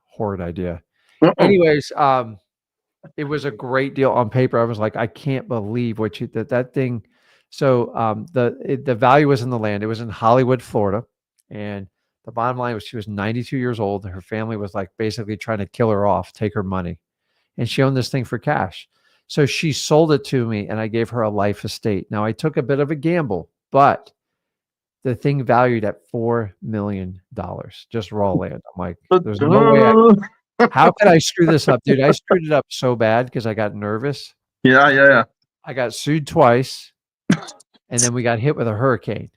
Horrid idea. Uh-oh. Anyways, it was a great deal on paper. I was like, I can't believe what you that thing. So the value was in the land. It was in Hollywood, Florida, and the bottom line was she was 92 years old. Her family was like basically trying to kill her off, take her money, and she owned this thing for cash. So she sold it to me, and I gave her a life estate. Now I took a bit of a gamble, but the thing valued at $4 million, just raw land. I'm like, there's no way how could I screw this up, dude? I screwed it up so bad because I got nervous. Yeah. Yeah. Yeah. I got sued twice, and then we got hit with a hurricane.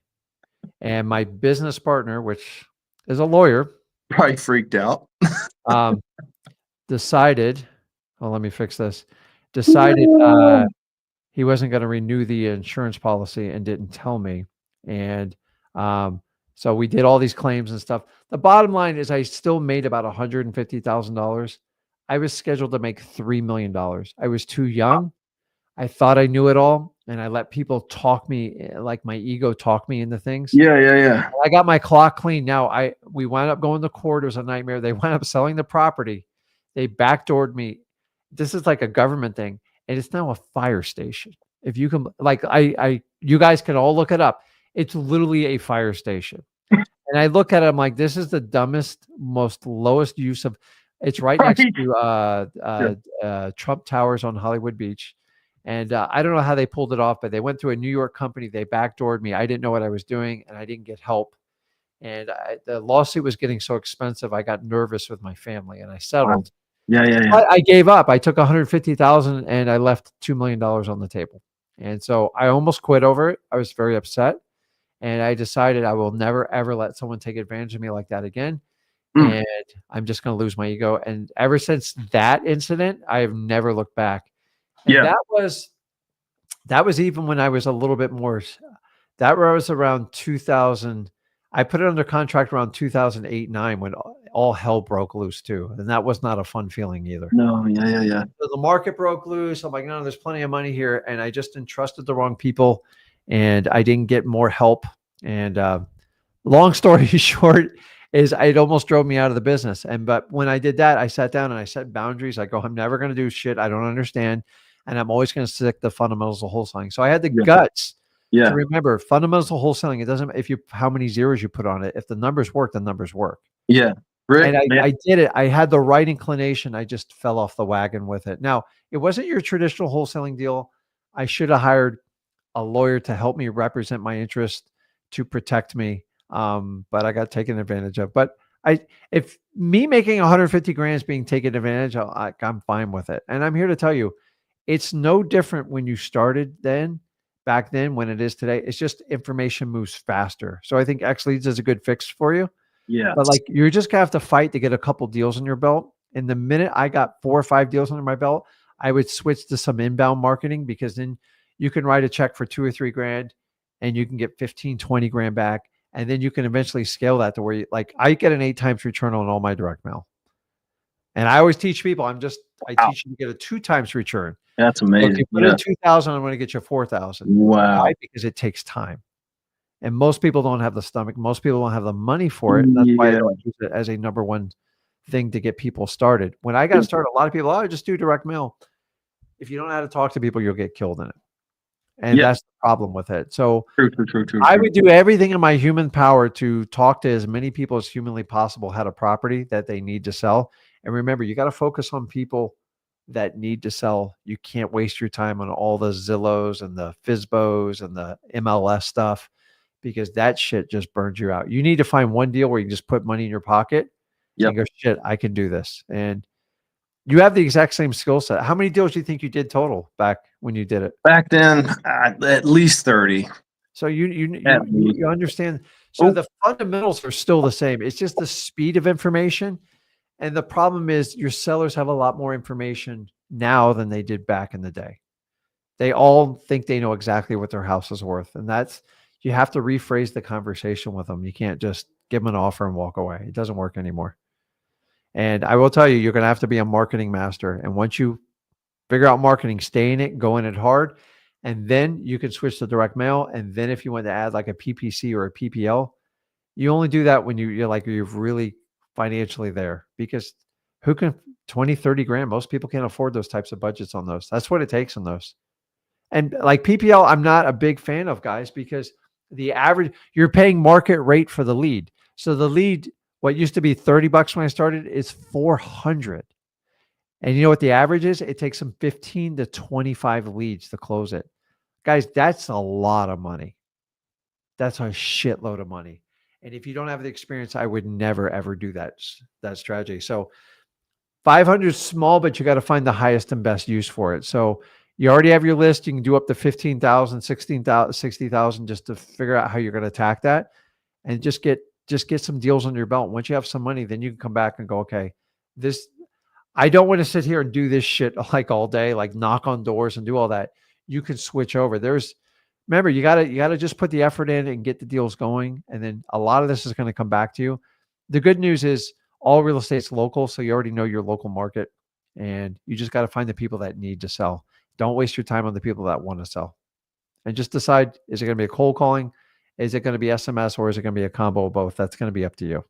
And my business partner, which is a lawyer, Probably freaked out. um, decided, oh, let me fix this, decided he wasn't going to renew the insurance policy and didn't tell me. And so we did all these claims and stuff. The bottom line is I still made about $150,000. I was scheduled to make $3 million. I was too young. I thought I knew it all. And I let people talk me, like my ego talk me into things. Yeah. Yeah. Yeah. I got my clock clean. Now we wound up going to court. It was a nightmare. They wound up selling the property. They backdoored me. This is like a government thing. And it's now a fire station. If you can, like, you guys can all look it up. It's literally a fire station. And I look at it, I'm like, this is the dumbest, most lowest use of. It's right next to Trump Towers on Hollywood Beach, and I don't know how they pulled it off, but they went through a New York company. They backdoored me. I didn't know what I was doing, and I didn't get help. And the lawsuit was getting so expensive, I got nervous with my family, and I settled. Yeah. Yeah. Yeah. I gave up. I took 150,000 and I left $2 million on the table. And so I almost quit over it. I was very upset. And I decided I will never, ever let someone take advantage of me like that again. Mm. And I'm just going to lose my ego. And ever since that incident, I have never looked back. And Yeah. that was even when I was a little bit more, that was around 2000. I put it under contract around 2008, 9 when all hell broke loose too. And that was not a fun feeling either. No. Yeah. So the market broke loose. I'm like, no, there's plenty of money here. And I just entrusted the wrong people and I didn't get more help. And long story short is it almost drove me out of the business. But when I did that, I sat down and I set boundaries. I go, I'm never going to do shit I don't understand. And I'm always going to stick the fundamentals of wholesaling. So I had the guts Yeah. to remember fundamentals of wholesaling. It doesn't, how many zeros you put on it. If the numbers work, the numbers work. Yeah. Rick, And I did it. I had the right inclination. I just fell off the wagon with it. Now, it wasn't your traditional wholesaling deal. I should have hired a lawyer to help me represent my interest to protect me. But I got taken advantage of. But if me making 150 grand is being taken advantage of, I'm fine with it. And I'm here to tell you, it's no different when you started back then, when it is today. It's just information moves faster. So I think X Leads is a good fix for you. yeah. But like you're just gonna have to fight to get a couple deals on your belt. And the minute I got 4 or 5 deals under my belt, I would switch to some inbound marketing because then you can write a check for 2 or 3 grand and you can get 15, 20 grand back. And then you can eventually scale that to where you like I get an 8 times return on all my direct mail. And I always teach people, I teach you to get a 2 times return. That's So amazing. if you put in 2,000, I'm going to get you 4,000. Wow. Why? Because it takes time. And most people don't have the stomach. Most people don't have the money for it. That's why I don't use it as a number one thing to get people started. When I got started, a lot of people, I just do direct mail. If you don't know how to talk to people, you'll get killed in it. And that's the problem with it. So True. I would do everything in my human power to talk to as many people as humanly possible how to property that they need to sell. And remember, you got to focus on people that need to sell. You can't waste your time on all the Zillows and the FISBOs and the MLS stuff because that shit just burns you out. You need to find one deal where you can just put money in your pocket and go, shit, I can do this. And you have the exact same skill set. How many deals do you think you did total back when you did it? Back then, at least 30. So you understand. So the fundamentals are still the same. It's just the speed of information. And the problem is your sellers have a lot more information now than they did back in the day. They all think they know exactly what their house is worth. And you have to rephrase the conversation with them. You can't just give them an offer and walk away. It doesn't work anymore. And I will tell you, you're going to have to be a marketing master. And once you figure out marketing, stay in it, go in it hard. And then you can switch to direct mail. And then if you want to add like a PPC or a PPL, you only do that when you're really financially there, because who can 20, 30 grand? Most people can't afford those types of budgets on those. That's what it takes on those. And like PPL, I'm not a big fan of, guys, because the average, you're paying market rate for the lead. So the lead, what used to be $30 when I started, is $400. And you know what the average is? It takes them 15 to 25 leads to close it. Guys, that's a lot of money. That's a shitload of money. And if you don't have the experience, I would never, ever do that strategy. So 500 is small, but you got to find the highest and best use for it. So you already have your list. You can do up to 15,000, 16,000, 60,000 just to figure out how you're going to attack that and just get some deals under your belt. Once you have some money, then you can come back and go, okay, I don't want to sit here and do this shit like all day, like knock on doors and do all that. You can switch over. Remember, you gotta just put the effort in and get the deals going. And then a lot of this is going to come back to you. The good news is all real estate's local. So you already know your local market and you just got to find the people that need to sell. Don't waste your time on the people that want to sell, and just decide, is it going to be a cold calling? Is it going to be SMS, or is it going to be a combo of both? That's going to be up to you.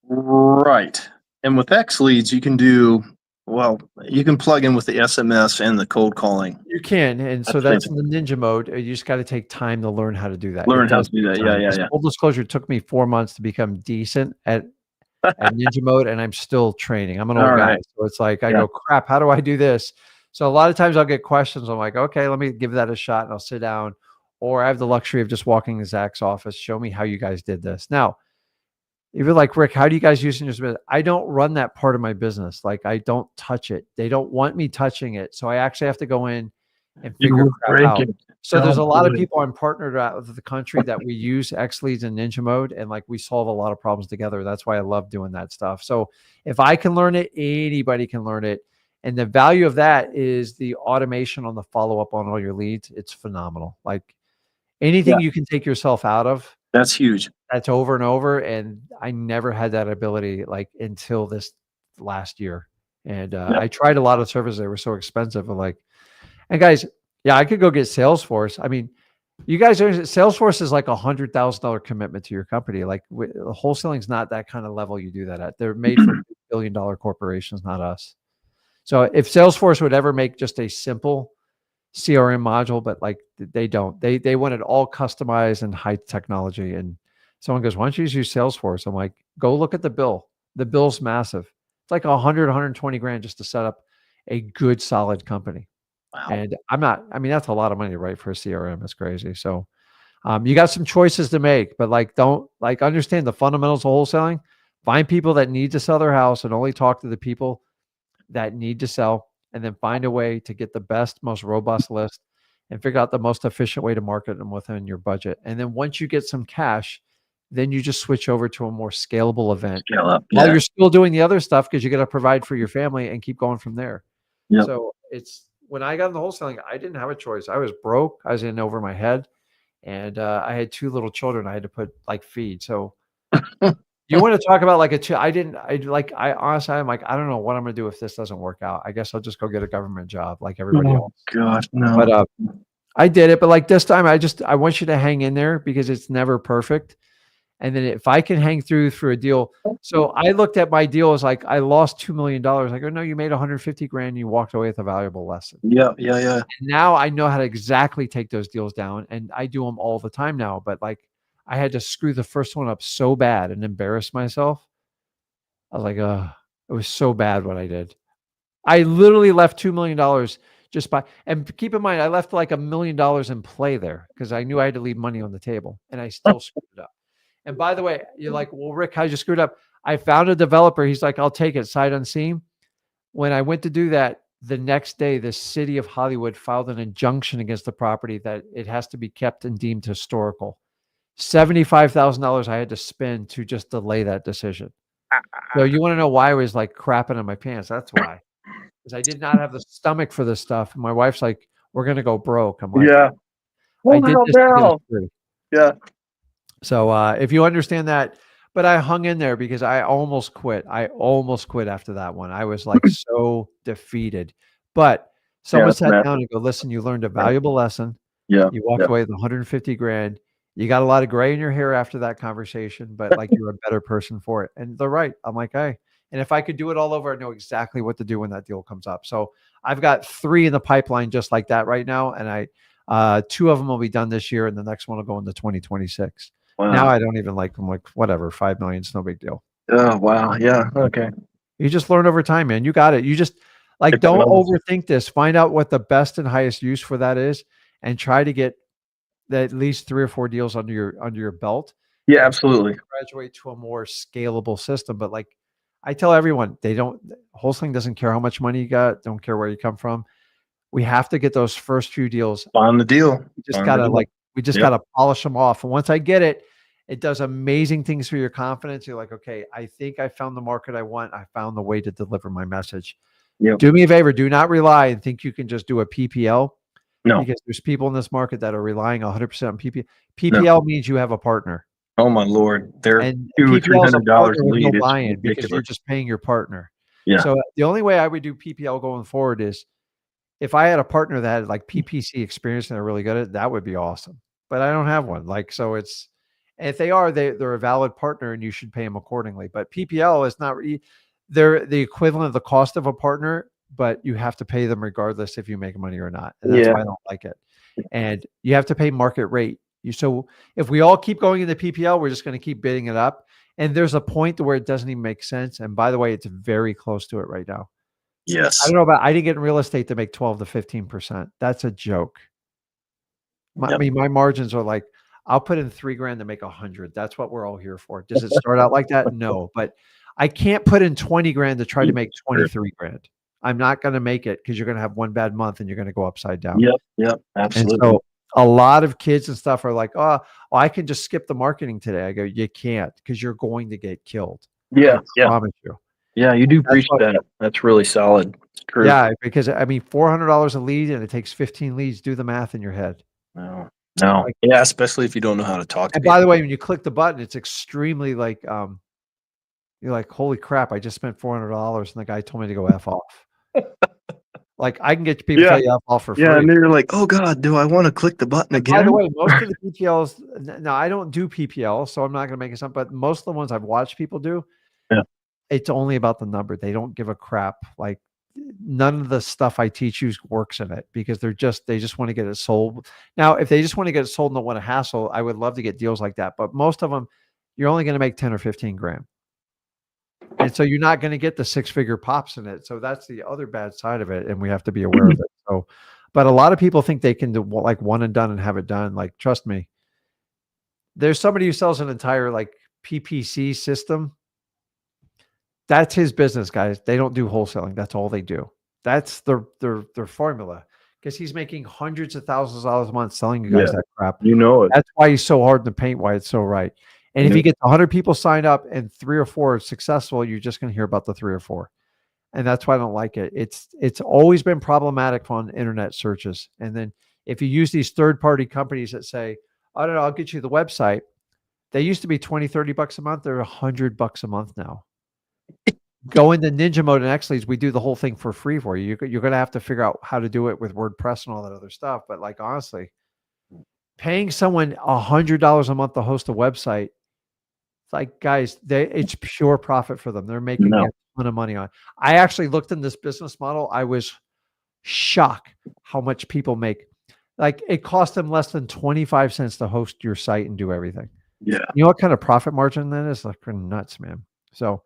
Right. And with X Leads, you can plug in with the SMS and the cold calling. You can. And so that's in the ninja mode. You just got to take time to learn how to do that. Learn how to do that. Yeah. Full disclosure, it took me 4 months to become decent at ninja mode, and I'm still training. I'm an old guy. So it's like, I go, crap, how do I do this? So a lot of times I'll get questions. I'm like, okay, let me give that a shot, and I'll sit down. Or I have the luxury of just walking to Zach's office. Show me how you guys did this. Now, if you're like, Rick, how do you guys use it in your business? I don't run that part of my business. Like, I don't touch it. They don't want me touching it. So I actually have to go in and You figure were crap out. breaking. So there's a Oh lot of boy. people I'm partnered out with the country that we use X Leads and Ninja Mode, and like we solve a lot of problems together. That's why I love doing that stuff. So if I can learn it, anybody can learn it. And the value of that is the automation on the follow up on all your leads. It's phenomenal. Like anything Yeah, you can take yourself out of, that's huge. that's over and over. And I never had that ability like until this last year. And Yeah. I tried a lot of services. They were so expensive. I'm like, and guys, yeah, I could go get Salesforce. I mean, you guys are Salesforce is like $100,000 commitment to your company. Like wholesaling is not that kind of level you do that at. They're made for billion-dollar corporations, not us. So if Salesforce would ever make just a simple CRM module, but like they don't. They want it all customized and high technology. And someone goes, "Why don't you just use Salesforce?" I'm like, "Go look at the bill. The bill's massive. It's like 120 grand just to set up a good, solid company." Wow. And I'm not. I mean, that's a lot of money, right, for a CRM. It's crazy. So you got some choices to make, but like don't like understand the fundamentals of wholesaling. Find people that need to sell their house and only talk to the people that need to sell, and then find a way to get the best, most robust list and figure out the most efficient way to market them within your budget. And then once you get some cash, then you just switch over to a more scalable event Scale up. while Yeah. you're still doing the other stuff because you got to provide for your family and keep going from there. Yep. So it's when I got into wholesaling, I didn't have a choice. I was broke. I was in over my head. And I had 2 little children I had to put like feed. So you want to talk about like I honestly, I'm like, I don't know what I'm going to do if this doesn't work out. I guess I'll just go get a government job like everybody Oh else. gosh, no. But I did it. But like this time, I want you to hang in there because it's never perfect. And then if I can hang through a deal. So I looked at my deal as like, I lost $2 million. I go, no, you made 150 grand. And you walked away with a valuable lesson. Yeah. And now I know how to exactly take those deals down, and I do them all the time now. But like, I had to screw the first one up so bad and embarrass myself. I was like, it was so bad what I did. I literally left $2 million just by, and keep in mind, I left like $1 million in play there because I knew I had to leave money on the table, and I still screwed it up. And by the way, you're like, well, Rick, how'd you screw it up? I found a developer. He's like, I'll take it sight unseen. When I went to do that, the next day, the city of Hollywood filed an injunction against the property that it has to be kept and deemed historical. $75,000 I had to spend to just delay that decision. So you want to know why I was like crapping in my pants? That's why. Because I did not have the stomach for this stuff. And my wife's like, we're going to go broke. I'm like, Yeah. I did this to get us through. Yeah. So if you understand that, but I hung in there because I almost quit. I almost quit after that one. I was like so defeated. But someone sat down and go, listen, you learned a valuable lesson. Yeah. You walked away with 150 grand. You got a lot of gray in your hair after that conversation, but like you're a better person for it. And they're right. I'm like, hey, and if I could do it all over, I know exactly what to do when that deal comes up. So I've got 3 in the pipeline just like that right now. And 2 of them will be done this year, and the next one will go into 2026. Wow. Now I don't even like them. Like whatever, 5 million, it's no big deal. Oh wow. Yeah. Okay. You just learn over time, man. You got it. You just like don't overthink this. Find out what the best and highest use for that is, and try to get at least 3 or 4 deals under your belt. Yeah, absolutely. Graduate to a more scalable system. But like I tell everyone, wholesaling doesn't care how much money you got, don't care where you come from. We have to get those first few deals. Find the deal. We just gotta polish them off. And once I get it, it does amazing things for your confidence. You're like, okay, I think I found the market I want. I found the way to deliver my message. Yep. Do me a favor. Do not rely and think you can just do a PPL. No. Because there's people in this market that are relying 100% on PPL. PPL means you have a partner. Oh my Lord. They're and $200 or $300 with lead. no It's buy-in because you're ridiculous. just paying your partner. Yeah. So the only way I would do PPL going forward is if I had a partner that had like PPC experience and they're really good at it, that would be awesome. But I don't have one. Like, so it's, if they are, they're a valid partner and you should pay them accordingly. But PPL is not, they're the equivalent of the cost of a partner, but you have to pay them regardless if you make money or not. And that's why I don't like it. And you have to pay market rate. So if we all keep going into PPL, we're just going to keep bidding it up. And there's a point to where it doesn't even make sense. And by the way, it's very close to it right now. Yes. I don't know I didn't get in real estate to make 12 to 15%. That's a joke. I mean, my margins are like, I'll put in $3 grand to make 100. That's what we're all here for. Does it start out like that? No, but I can't put in 20 grand to try to make 23 grand. I'm not going to make it because you're going to have one bad month and you're going to go upside down. Yep, And absolutely. so a lot of kids and stuff are like, oh, I can just skip the marketing today. I go, you can't, because you're going to get killed. I promise you. Yeah, you do That's preach why, that. That's really solid. It's true. yeah, because I mean, $400 a lead and it takes 15 leads. Do the math in your head. No. Like, Yeah, especially if you don't know how to talk to and people. by the way, when you click the button, it's extremely like, you're like, holy crap, I just spent $400 and the guy told me to go F off. Like, I can get people to tell you F off for free. Yeah, and then you're like, oh God, do I want to click the button And again? by the way, most of the PPLs, now I don't do PPL, so I'm not going to make it up, but most of the ones I've watched people do, Yeah. it's only about the number. They don't give a crap. Like, none of the stuff I teach you works in it because they just want to get it sold. Now, if they just want to get it sold and don't want to hassle, I would love to get deals like that. But most of them, you're only going to make 10 or 15 grand. And so you're not going to get the 6-figure pops in it. So that's the other bad side of it. And we have to be aware of it. So, but a lot of people think they can do like one and done and have it done. Like, trust me, there's somebody who sells an entire like PPC system. That's his business, guys. They don't do wholesaling. That's all they do. That's their formula, because he's making hundreds of thousands of dollars a month selling you guys that crap. You know it. That's why he's so hard in the paint, why it's so right. And if he gets 100 people signed up and 3 or 4 are successful, you're just going to hear about the 3 or 4. And that's why I don't like it. It's always been problematic on internet searches. And then if you use these third-party companies that say, I don't know, I'll get you the website. They used to be 20, 30 bucks a month. They're $100 a month now. Go into Ninja Mode and X-Leads. We do the whole thing for free for you. You're going to have to figure out how to do it with WordPress and all that other stuff. But like, honestly, paying someone $100 a month to host a website, it's like, guys, it's pure profit for them. They're making a ton of money on it. I actually looked in this business model. I was shocked how much people make. Like, it cost them less than 25 cents to host your site and do everything. Yeah. You know what kind of profit margin that is? Like, nuts, man. So,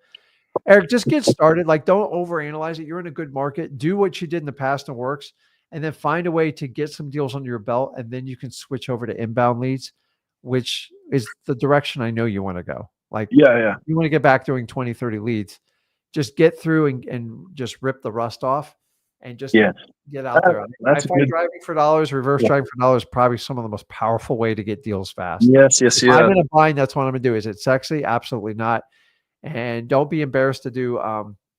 Eric, just get started. Like, don't overanalyze it. You're in a good market. Do what you did in the past and works, and then find a way to get some deals under your belt, and then you can switch over to inbound leads, which is the direction I know you want to go. Like, you want to get back doing 20, 30 leads. Just get through and just rip the rust off and just get out there. I find driving for dollars, reverse driving for dollars, probably some of the most powerful way to get deals fast. If I'm in a bind, that's what I'm going to do. Is it sexy? Absolutely not. And don't be embarrassed to do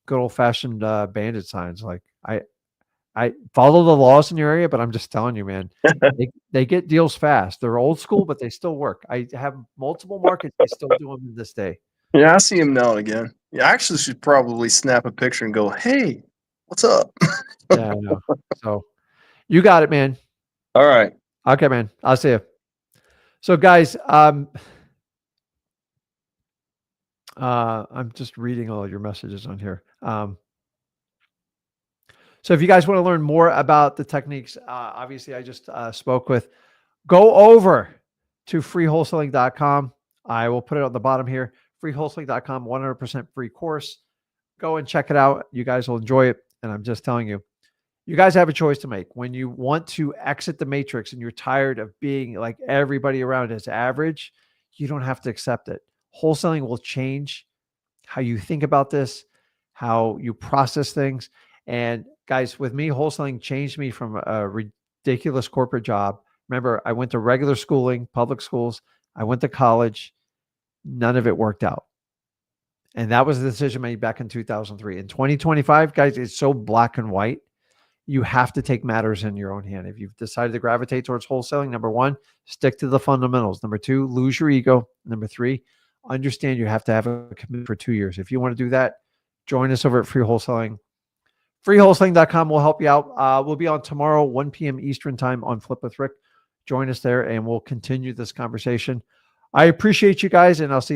good old fashioned bandit signs. Like, I follow the laws in your area, but I'm just telling you, man, they get deals fast. They're old school, but they still work. I have multiple markets. I still do them to this day. Yeah, I see him now and again. Yeah, I actually should probably snap a picture and go, hey, what's up? Yeah, I know. So you got it, man. All right. Okay, man. I'll see you. So, guys, I'm just reading all your messages on here. So if you guys want to learn more about the techniques, obviously I just spoke with, go over to freewholesaling.com. I will put it on the bottom here, freewholesaling.com, 100% free course. Go and check it out. You guys will enjoy it. And I'm just telling you, you guys have a choice to make. When you want to exit the matrix and you're tired of being like everybody around is average, you don't have to accept it. Wholesaling will change how you think about this, how you process things. And guys, with me, wholesaling changed me from a ridiculous corporate job. Remember, I went to regular schooling, public schools. I went to college. None of it worked out. And that was the decision made back in 2003. In 2025, guys, it's so black and white. You have to take matters in your own hand. If you've decided to gravitate towards wholesaling, number 1, stick to the fundamentals. Number 2, lose your ego. Number 3, understand you have to have a commitment for 2 years. If you want to do that, join us over at Free Wholesaling. Freewholesaling.com will help you out. We'll be on tomorrow, 1 p.m. Eastern time on Flip with Rick. Join us there and we'll continue this conversation. I appreciate you guys, and I'll see you.